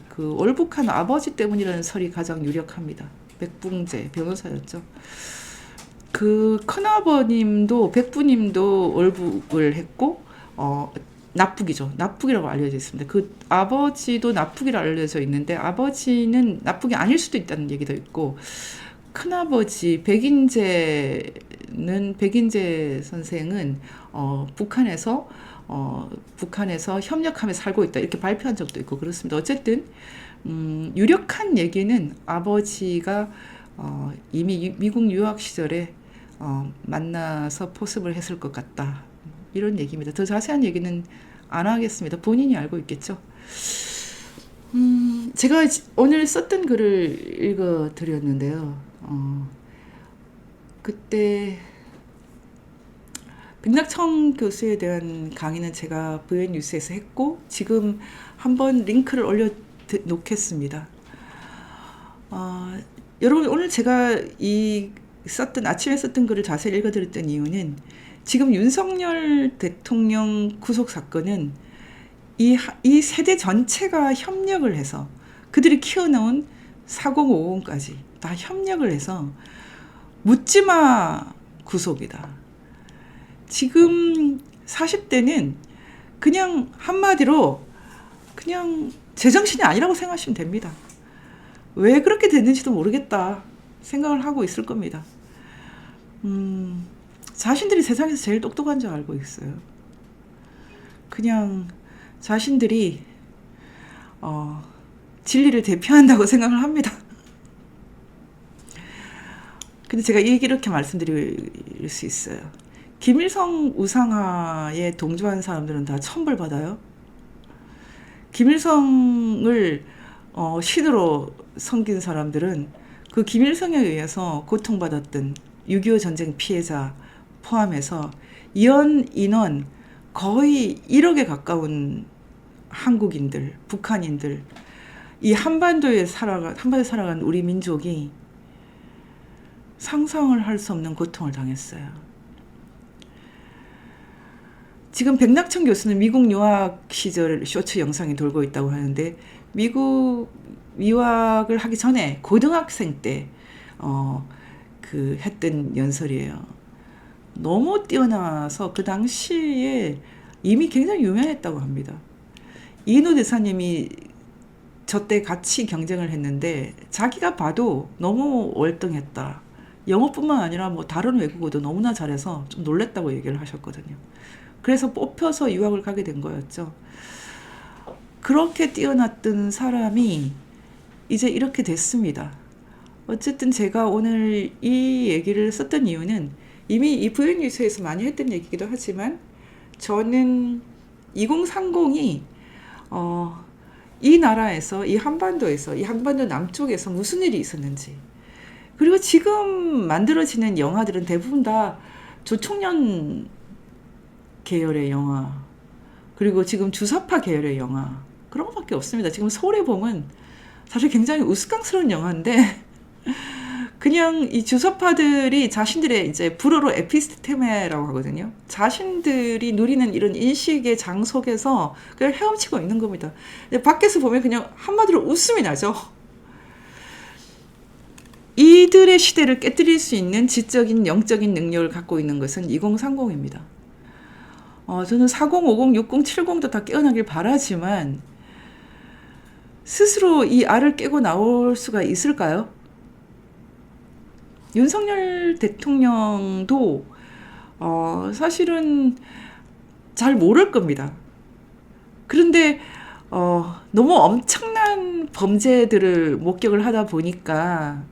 그 월북한 아버지 때문이라는 설이 가장 유력합니다. 백붕재 변호사였죠. 그 큰아버님도 백부님도 월북을 했고 납북이죠. 납북이라고 알려져 있습니다. 그 아버지도 납북이라고 알려져 있는데 아버지는 납북이 아닐 수도 있다는 얘기도 있고, 큰아버지 백인재 선생은 북한에서 협력하며 살고 있다 이렇게 발표한 적도 있고 그렇습니다. 어쨌든 유력한 얘기는 아버지가 이미 미국 유학 시절에 만나서 포습을 했을 것 같다 이런 얘기입니다. 더 자세한 얘기는 안 하겠습니다. 본인이 알고 있겠죠. 제가 오늘 썼던 글을 읽어드렸는데요. 그때 백낙청 교수에 대한 강의는 제가 부연 뉴스에서 했고 지금 한번 링크를 올려 놓겠습니다. 여러분 오늘 제가 아침에 썼던 글을 자세히 읽어드렸던 이유는 지금 윤석열 대통령 구속 사건은 이 세대 전체가 협력을 해서 그들이 키워놓은 4050까지 다 협력을 해서 묻지마 구속이다. 지금 40대는 그냥 한마디로 그냥 제정신이 아니라고 생각하시면 됩니다. 왜 그렇게 됐는지도 모르겠다 생각을 하고 있을 겁니다. 자신들이 세상에서 제일 똑똑한 줄 알고 있어요. 그냥 자신들이 진리를 대표한다고 생각을 합니다. 근데 제가 이렇게 말씀드릴 수 있어요. 김일성 우상화에 동조한 사람들은 다 천벌받아요. 김일성을 신으로 섬긴 사람들은 그 김일성에 의해서 고통받았던 6.25 전쟁 피해자 포함해서 연 인원 거의 1억에 가까운 한국인들, 북한인들, 이 한반도에 살아간 우리 민족이 상상을 할 수 없는 고통을 당했어요. 지금 백낙천 교수는 미국 유학 시절 쇼츠 영상이 돌고 있다고 하는데, 미국 유학을 하기 전에 고등학생 때 했던 연설이에요. 너무 뛰어나서 그 당시에 이미 굉장히 유명했다고 합니다. 이인호 대사님이 저 때 같이 경쟁을 했는데 자기가 봐도 너무 월등했다. 영어뿐만 아니라 뭐 다른 외국어도 너무나 잘해서 좀 놀랬다고 얘기를 하셨거든요. 그래서 뽑혀서 유학을 가게 된 거였죠. 그렇게 뛰어났던 사람이 이제 이렇게 됐습니다. 어쨌든 제가 오늘 이 얘기를 썼던 이유는 이미 이 부연뉴스에서 많이 했던 얘기기도 하지만, 저는 2030이 이 나라에서, 이 한반도 남쪽에서 무슨 일이 있었는지, 그리고 지금 만들어지는 영화들은 대부분 다 조총련 계열의 영화, 그리고 지금 주사파 계열의 영화, 그런 것밖에 없습니다. 지금 서울의 봄은 사실 굉장히 우스꽝스러운 영화인데 그냥 이 주사파들이 자신들의 이제 불어로 에피스테메라고 하거든요. 자신들이 누리는 이런 인식의 장 속에서 그냥 헤엄치고 있는 겁니다. 밖에서 보면 그냥 한마디로 웃음이 나죠. 이들의 시대를 깨뜨릴 수 있는 지적인 영적인 능력을 갖고 있는 것은 2030입니다. 저는 40, 50, 60, 70도 다 깨어나길 바라지만 스스로 이 알을 깨고 나올 수가 있을까요? 윤석열 대통령도 사실은 잘 모를 겁니다. 그런데 너무 엄청난 범죄들을 목격을 하다 보니까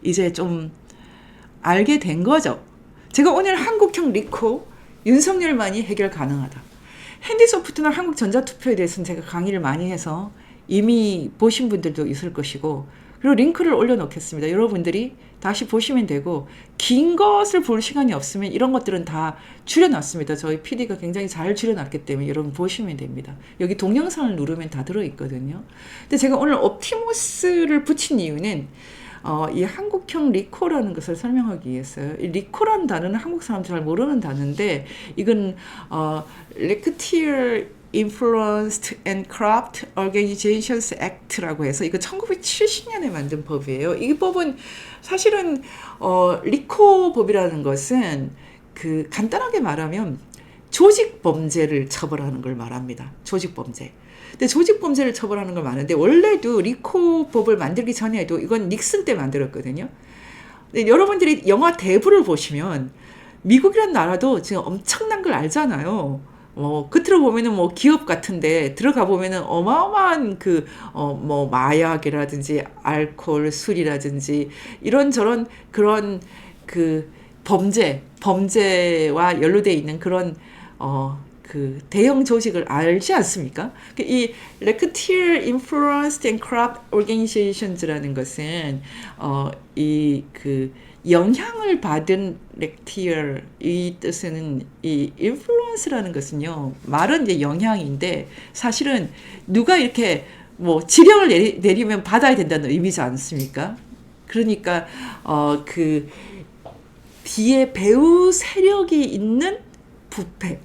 이제 좀 알게 된 거죠. 제가 오늘 한국형 리코, 윤석열만이 해결 가능하다. 핸디소프트나 한국전자투표에 대해서는 제가 강의를 많이 해서 이미 보신 분들도 있을 것이고, 그리고 링크를 올려놓겠습니다. 여러분들이 다시 보시면 되고, 긴 것을 볼 시간이 없으면 이런 것들은 다 줄여놨습니다. 저희 PD가 굉장히 잘 줄여놨기 때문에 여러분 보시면 됩니다. 여기 동영상을 누르면 다 들어있거든요. 근데 제가 오늘 옵티머스를 붙인 이유는 이 한국형 리코라는 것을 설명하기 위해서요. 이 리코라는 단어는 한국 사람들 잘 모르는 단어인데, 이건 Racketeer Influenced and Corrupt Organizations Act라고 해서, 이거 1970년에 만든 법이에요. 이 법은 사실은 리코 법이라는 것은 간단하게 말하면 조직 범죄를 처벌하는 걸 말합니다. 조직 범죄. 근데 조직 범죄를 처벌하는 걸 말하는데, 원래도 리코 법을 만들기 전에도 이건 닉슨 때 만들었거든요. 근데 여러분들이 영화 대부를 보시면 미국이란 나라도 지금 엄청난 걸 알잖아요. 겉으로 보면은 뭐 기업 같은데 들어가 보면은 어마어마한 마약이라든지 알코올, 술이라든지 이런저런 그런 범죄와 연루되어 있는 그런 대형 조직을 알지 않습니까? 이 Racketeer Influenced and Corrupt Organisations라는 것은 영향을 받은 렉티어, 이 뜻은 이 influence라는 것은요, 말은 이제 영향인데 사실은 누가 이렇게 뭐 지령을 내리면 받아야 된다는 의미지 않습니까? 그러니까 뒤에 배후 세력이 있는 부패,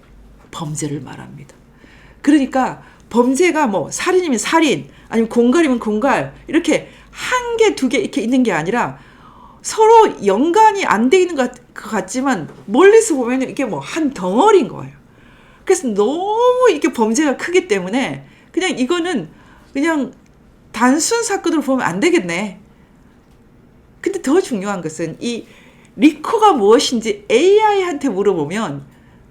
범죄를 말합니다. 그러니까 범죄가 뭐 살인이면 살인, 아니면 공갈이면 공갈, 이렇게 한 개, 두 개 이렇게 있는 게 아니라 서로 연관이 안 돼 있는 것 같지만 멀리서 보면 이게 뭐 한 덩어리인 거예요. 그래서 너무 이렇게 범죄가 크기 때문에 그냥 이거는 그냥 단순 사건으로 보면 안 되겠네. 근데 더 중요한 것은 이 리코가 무엇인지 AI한테 물어보면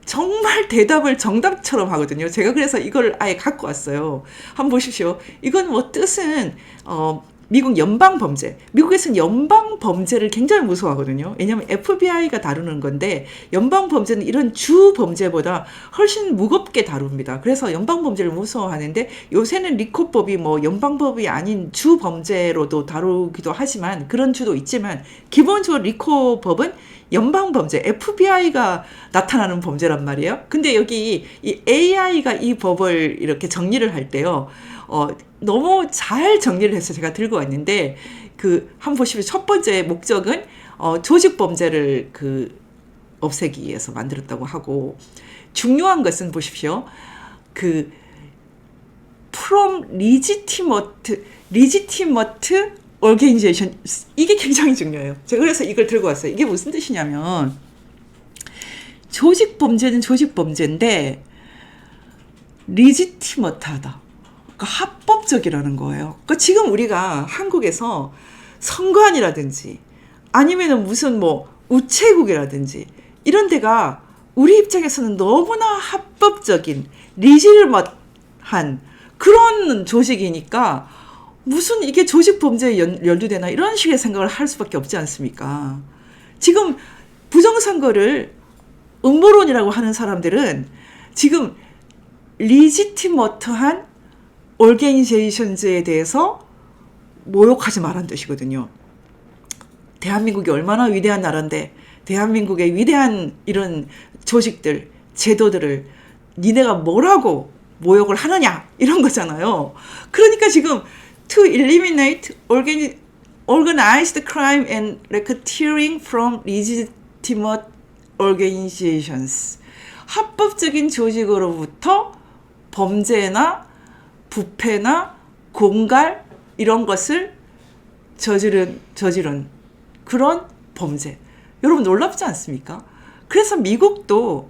정말 대답을 정답처럼 하거든요. 제가 그래서 이걸 아예 갖고 왔어요. 한번 보십시오. 이건 뭐 뜻은 미국 연방 범죄. 미국에서는 연방 범죄를 굉장히 무서워하거든요. 왜냐하면 FBI가 다루는 건데 연방 범죄는 이런 주 범죄보다 훨씬 무겁게 다룹니다. 그래서 연방 범죄를 무서워하는데 요새는 리코법이 뭐 연방법이 아닌 주 범죄로도 다루기도 하지만 그런 주도 있지만 기본적으로 리코법은 연방 범죄, FBI가 나타나는 범죄란 말이에요. 근데 여기 이 AI가 이 법을 이렇게 정리를 할 때요. 너무 잘 정리를 해서 제가 들고 왔는데, 한번 보시면 첫 번째 목적은, 조직 범죄를 없애기 위해서 만들었다고 하고, 중요한 것은 보십시오. from legitimate organization. 이게 굉장히 중요해요. 제가 그래서 이걸 들고 왔어요. 이게 무슨 뜻이냐면, 조직 범죄는 조직 범죄인데, legitimate하다. 그러니까 합법적이라는 거예요. 그러니까 지금 우리가 한국에서 선관이라든지 아니면은 무슨 뭐 우체국이라든지 이런 데가 우리 입장에서는 너무나 합법적인 리질먼한 그런 조직이니까 무슨 이게 조직 범죄에 연루되나 이런 식의 생각을 할 수밖에 없지 않습니까? 지금 부정선거를 음모론이라고 하는 사람들은 지금 리지티머트한 오르게니제이션즈에 대해서 모욕하지 말란 뜻이거든요. 대한민국이 얼마나 위대한 나라인데 대한민국의 위대한 이런 조직들, 제도들을 니네가 뭐라고 모욕을 하느냐 이런 거잖아요. 그러니까 지금 to eliminate organized crime and racketeering from legitimate organizations. 합법적인 조직으로부터 범죄나 부패나 공갈 이런 것을 저지른 그런 범죄. 여러분 놀랍지 않습니까? 그래서 미국도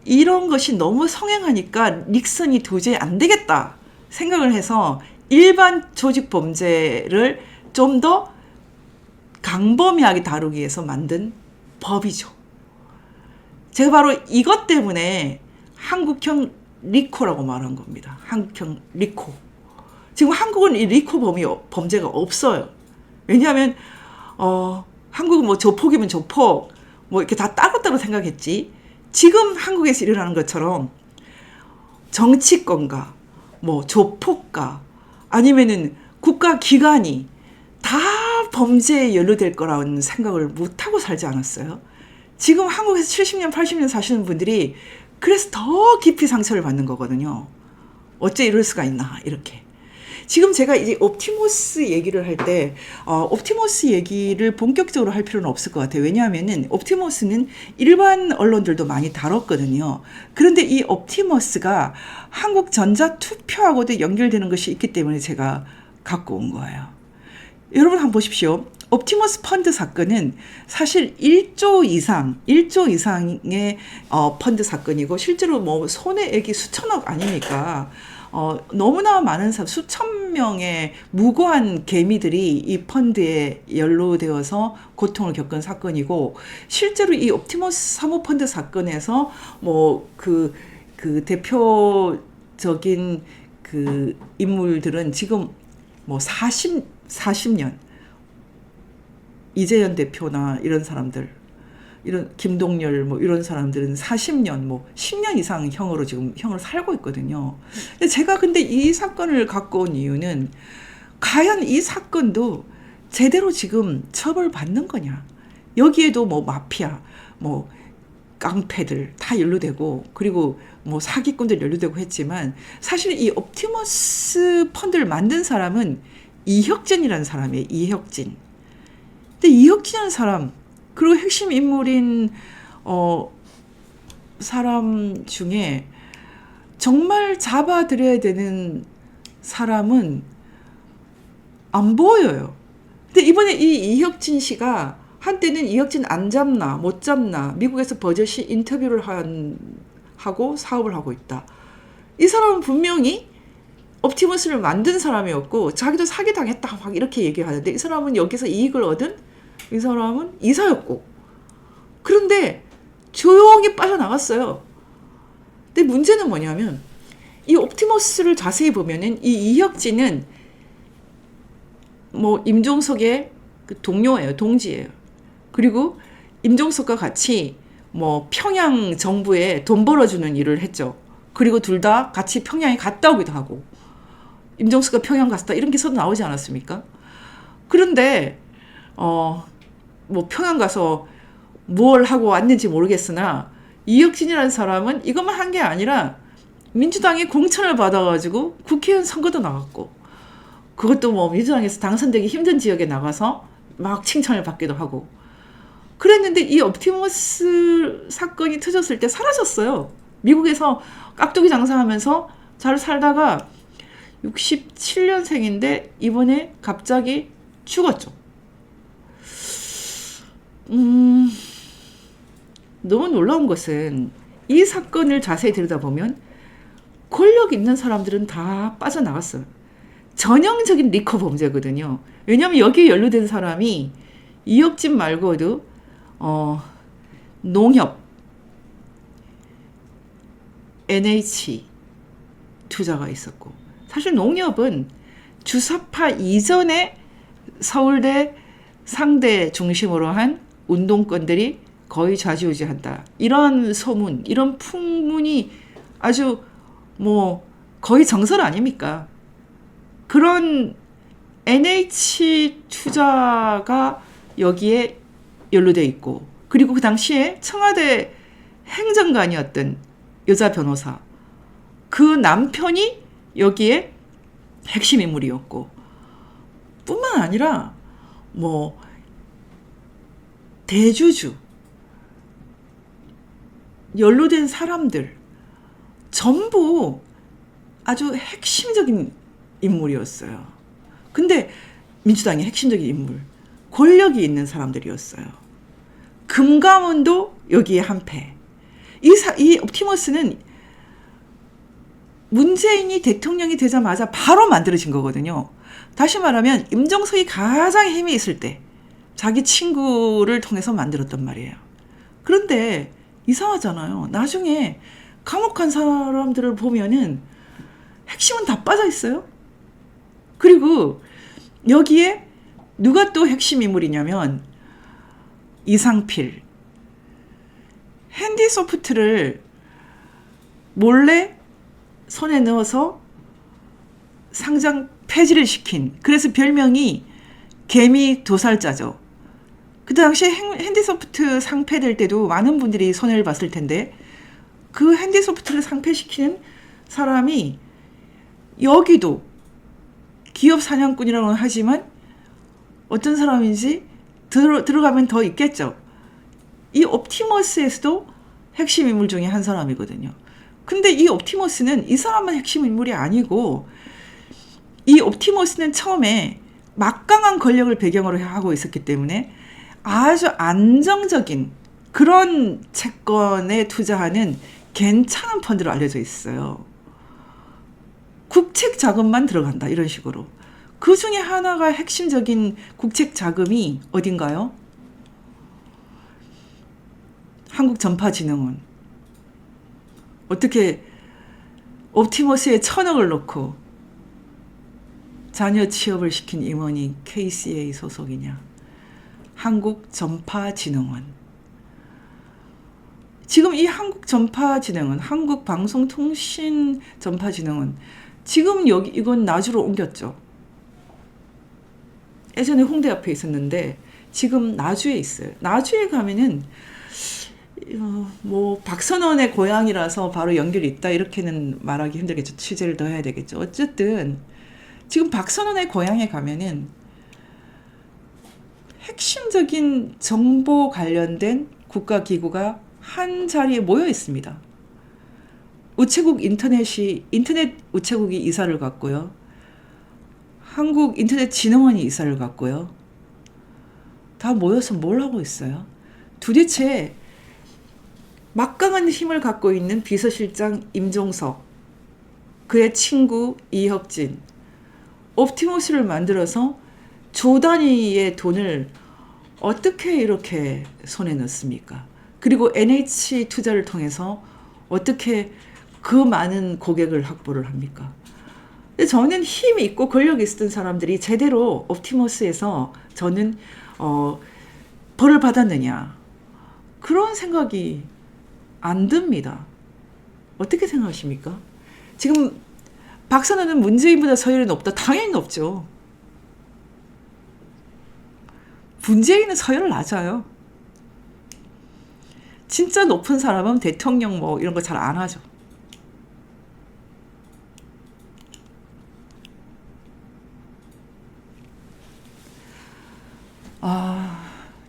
이런 것이 너무 성행하니까 닉슨이 도저히 안 되겠다 생각을 해서 일반 조직 범죄를 좀 더 강범위하게 다루기 위해서 만든 법이죠. 제가 바로 이것 때문에 한국형 리코라고 말한 겁니다. 한국형 리코. 지금 한국은 이 리코 범죄가 없어요. 왜냐하면 한국은 뭐 조폭이면 조폭 뭐 이렇게 다 따로따로 생각했지. 지금 한국에서 일어나는 것처럼 정치권과 뭐 조폭과 아니면은 국가기관이 다 범죄에 연루될 거라는 생각을 못하고 살지 않았어요. 지금 한국에서 70년, 80년 사시는 분들이 그래서 더 깊이 상처를 받는 거거든요. 어째 이럴 수가 있나 이렇게. 지금 제가 이제 옵티머스 얘기를 할 때 옵티머스 얘기를 본격적으로 할 필요는 없을 것 같아요. 왜냐하면은 옵티머스는 일반 언론들도 많이 다뤘거든요. 그런데 이 옵티머스가 한국 전자투표하고도 연결되는 것이 있기 때문에 제가 갖고 온 거예요. 여러분 한번 보십시오. 옵티머스 펀드 사건은 사실 1조 이상의 펀드 사건이고 실제로 뭐 손해액이 수천억 아닙니까? 너무나 많은 수천 명의 무고한 개미들이 이 펀드에 연루되어서 고통을 겪은 사건이고 실제로 이 옵티머스 사모펀드 사건에서 뭐 그 대표적인 인물들은 지금 뭐 40년 이재현 대표나 이런 사람들, 이런 김동열 뭐 이런 사람들은 40년 뭐 10년 이상 형으로 지금 형을 살고 있거든요. 근데 제가 이 사건을 갖고 온 이유는 과연 이 사건도 제대로 지금 처벌받는 거냐? 여기에도 뭐 마피아, 뭐 깡패들 다 연루되고 그리고 뭐 사기꾼들 연루되고 했지만 사실 이 옵티머스 펀드를 만든 사람은 이혁진이라는 사람이에요. 이혁진. 근데 이혁진이라는 사람 그리고 핵심 인물인 사람 중에 정말 잡아들여야 되는 사람은 안 보여요. 근데 이번에 이 이혁진 씨가 한때는 이혁진 안 잡나 못 잡나 미국에서 버젓이 인터뷰를 하고 사업을 하고 있다. 이 사람은 분명히 옵티머스를 만든 사람이었고 자기도 사기당했다 막 이렇게 얘기하는데 이 사람은 여기서 이익을 얻은 이 사람은 이사였고 그런데 조용히 빠져나갔어요. 근데 문제는 뭐냐면 이 옵티머스를 자세히 보면은 이 이혁진은 뭐 임종석의 그 동료예요, 동지예요. 그리고 임종석과 같이 뭐 평양 정부에 돈 벌어주는 일을 했죠. 그리고 둘 다 같이 평양에 갔다 오기도 하고, 임종석과 평양 갔다 이런 기사도 나오지 않았습니까? 그런데 뭐 평양 가서 뭘 하고 왔는지 모르겠으나 이혁진이라는 사람은 이것만 한 게 아니라 민주당의 공천을 받아가지고 국회의원 선거도 나갔고, 그것도 뭐 민주당에서 당선되기 힘든 지역에 나가서 막 칭찬을 받기도 하고 그랬는데, 이 옵티머스 사건이 터졌을 때 사라졌어요. 미국에서 깍두기 장사하면서 잘 살다가 67년생인데 이번에 갑자기 죽었죠. 너무 놀라운 것은 이 사건을 자세히 들여다보면 권력 있는 사람들은 다 빠져나갔어요. 전형적인 리커 범죄거든요. 왜냐하면 여기에 연루된 사람이 이혁진 말고도 농협, NH 투자가 있었고, 사실 농협은 주사파 이전에 서울대 상대 중심으로 한 운동권들이 거의 좌지우지한다, 이런 소문, 이런 풍문이 아주 뭐 거의 정설 아닙니까? 그런 NH 투자가 여기에 연루돼 있고, 그리고 그 당시에 청와대 행정관이었던 여자 변호사, 그 남편이 여기에 핵심 인물이었고, 뿐만 아니라 뭐 대주주, 연루된 사람들 전부 아주 핵심적인 인물이었어요. 근데 민주당의 핵심적인 인물, 권력이 있는 사람들이었어요. 금감원도 여기에 한패. 이 옵티머스는 문재인이 대통령이 되자마자 바로 만들어진 거거든요. 다시 말하면 임종석이 가장 힘이 있을 때 자기 친구를 통해서 만들었단 말이에요. 그런데 이상하잖아요. 나중에 감옥 간 사람들을 보면은 핵심은 다 빠져 있어요. 그리고 여기에 누가 또 핵심 인물이냐면 이상필. 핸디소프트를 몰래 손에 넣어서 상장 폐지를 시킨, 그래서 별명이 개미 도살자죠. 그 당시에 핸디소프트 상폐될 때도 많은 분들이 손해를 봤을 텐데, 그 핸디소프트를 상폐시키는 사람이 여기도 기업 사냥꾼이라고는 하지만 어떤 사람인지 들어가면 더 있겠죠. 이 옵티머스에서도 핵심 인물 중에 한 사람이거든요. 근데 이 옵티머스는 이 사람만 핵심 인물이 아니고, 이 옵티머스는 처음에 막강한 권력을 배경으로 하고 있었기 때문에 아주 안정적인 그런 채권에 투자하는 괜찮은 펀드로 알려져 있어요. 국책 자금만 들어간다, 이런 식으로. 그 중에 하나가 핵심적인 국책 자금이 어딘가요? 한국전파진흥원. 어떻게 옵티머스에 1,000억을 넣고 자녀 취업을 시킨 임원이 KCA 소속이냐? 한국전파진흥원. 지금 이 한국전파진흥원, 한국방송통신전파진흥원, 지금 여기 이건 나주로 옮겼죠. 예전에 홍대 앞에 있었는데 지금 나주에 있어요. 나주에 가면은 뭐 박선원의 고향이라서 바로 연결이 있다, 이렇게는 말하기 힘들겠죠. 취재를 더 해야 되겠죠. 어쨌든 지금 박선원의 고향에 가면은 핵심적인 정보 관련된 국가기구가 한 자리에 모여 있습니다. 우체국 인터넷 우체국이 이사를 갔고요. 한국인터넷진흥원이 이사를 갔고요. 다 모여서 뭘 하고 있어요? 도대체 막강한 힘을 갖고 있는 비서실장 임종석, 그의 친구 이혁진, 옵티머스를 만들어서 조 단위의 돈을 어떻게 이렇게 손에 넣습니까? 그리고 NH 투자를 통해서 어떻게 그 많은 고객을 확보를 합니까? 근데 저는 힘이 있고 권력이 있었던 사람들이 제대로 옵티머스에서 저는 벌을 받았느냐, 그런 생각이 안 듭니다. 어떻게 생각하십니까? 지금 박선호는 문재인보다 서열이 높다? 당연히 높죠. 문재인은 서열을 낮아요. 진짜 높은 사람은 대통령 뭐 이런 거 잘 안 하죠.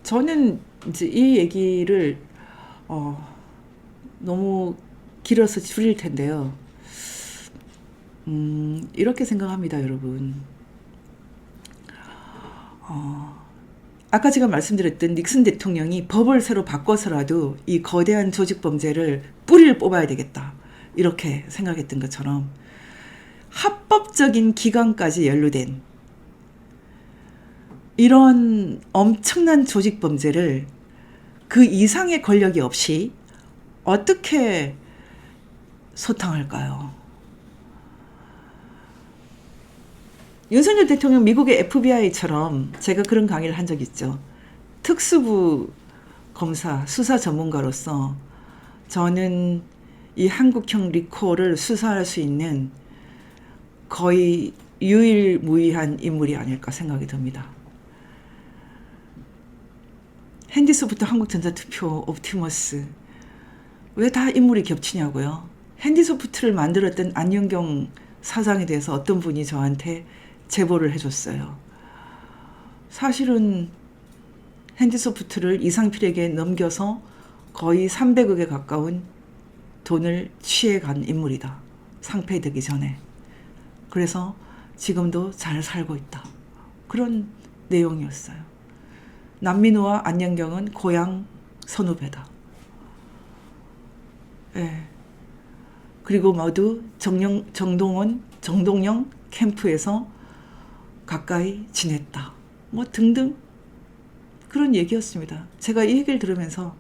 저는 이제 이 얘기를 너무 길어서 줄일 텐데요. 이렇게 생각합니다, 여러분. 아까 제가 말씀드렸던 닉슨 대통령이 법을 새로 바꿔서라도 이 거대한 조직 범죄를 뿌리를 뽑아야 되겠다, 이렇게 생각했던 것처럼 합법적인 기관까지 연루된 이런 엄청난 조직 범죄를 그 이상의 권력이 없이 어떻게 소탕할까요? 윤석열 대통령 미국의 FBI처럼 제가 그런 강의를 한 적 있죠. 특수부 검사, 수사 전문가로서 저는 이 한국형 리코를 수사할 수 있는 거의 유일무이한 인물이 아닐까 생각이 듭니다. 핸디소프트, 한국전자투표, 옵티머스, 왜 다 인물이 겹치냐고요. 핸디소프트를 만들었던 안영경 사장에 대해서 어떤 분이 저한테 제보를 해줬어요. 사실은 핸디소프트를 이상필에게 넘겨서 거의 300억에 가까운 돈을 취해간 인물이다, 상폐되기 전에. 그래서 지금도 잘 살고 있다, 그런 내용이었어요. 남민호와 안영경은 고향 선후배다. 예. 그리고 모두 정동영 캠프에서 가까이 지냈다, 뭐 등등 그런 얘기였습니다. 제가 이 얘기를 들으면서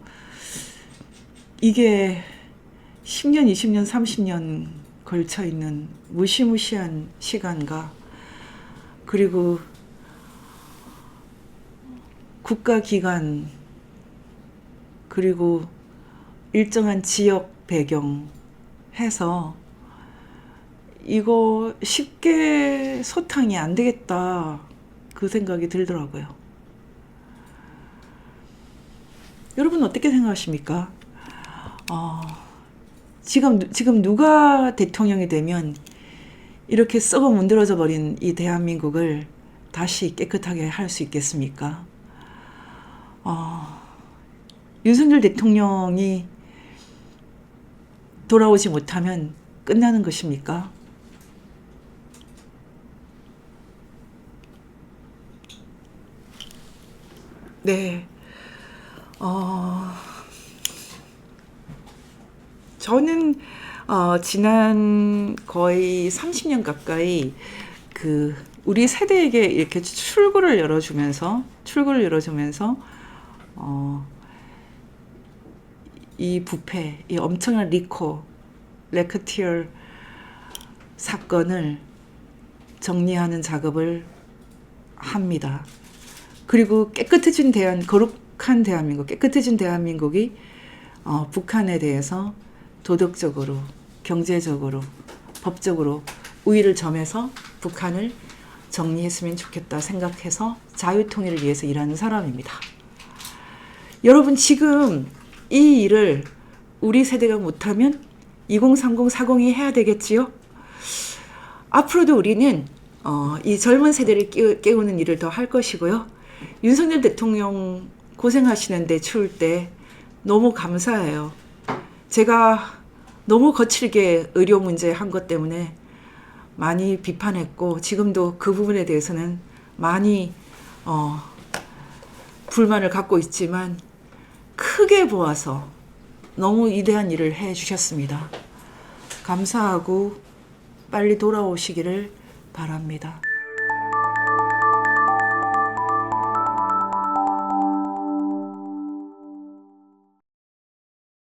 이게 10년, 20년, 30년 걸쳐 있는 무시무시한 시간과, 그리고 국가기관, 그리고 일정한 지역 배경 해서 이거 쉽게 소탕이 안 되겠다, 그 생각이 들더라고요. 여러분 어떻게 생각하십니까? 지금 누가 대통령이 되면 이렇게 썩어 문드러져 버린 이 대한민국을 다시 깨끗하게 할 수 있겠습니까? 윤석열 대통령이 돌아오지 못하면 끝나는 것입니까? 네. 저는 지난 거의 30년 가까이 우리 세대에게 이렇게 출구를 열어주면서 이 부패, 이 엄청난 레크티얼 사건을 정리하는 작업을 합니다. 그리고 거룩한 대한민국, 깨끗해진 대한민국이 북한에 대해서 도덕적으로, 경제적으로, 법적으로 우위를 점해서 북한을 정리했으면 좋겠다 생각해서 자유통일을 위해서 일하는 사람입니다. 여러분, 지금 이 일을 우리 세대가 못하면 2030, 40이 해야 되겠지요? 앞으로도 우리는 이 젊은 세대를 깨우는 일을 더 할 것이고요. 윤석열 대통령 고생하시는데, 추울 때 너무 감사해요. 제가 너무 거칠게 의료 문제 한 것 때문에 많이 비판했고, 지금도 그 부분에 대해서는 많이 불만을 갖고 있지만, 크게 보아서 너무 위대한 일을 해 주셨습니다. 감사하고 빨리 돌아오시기를 바랍니다.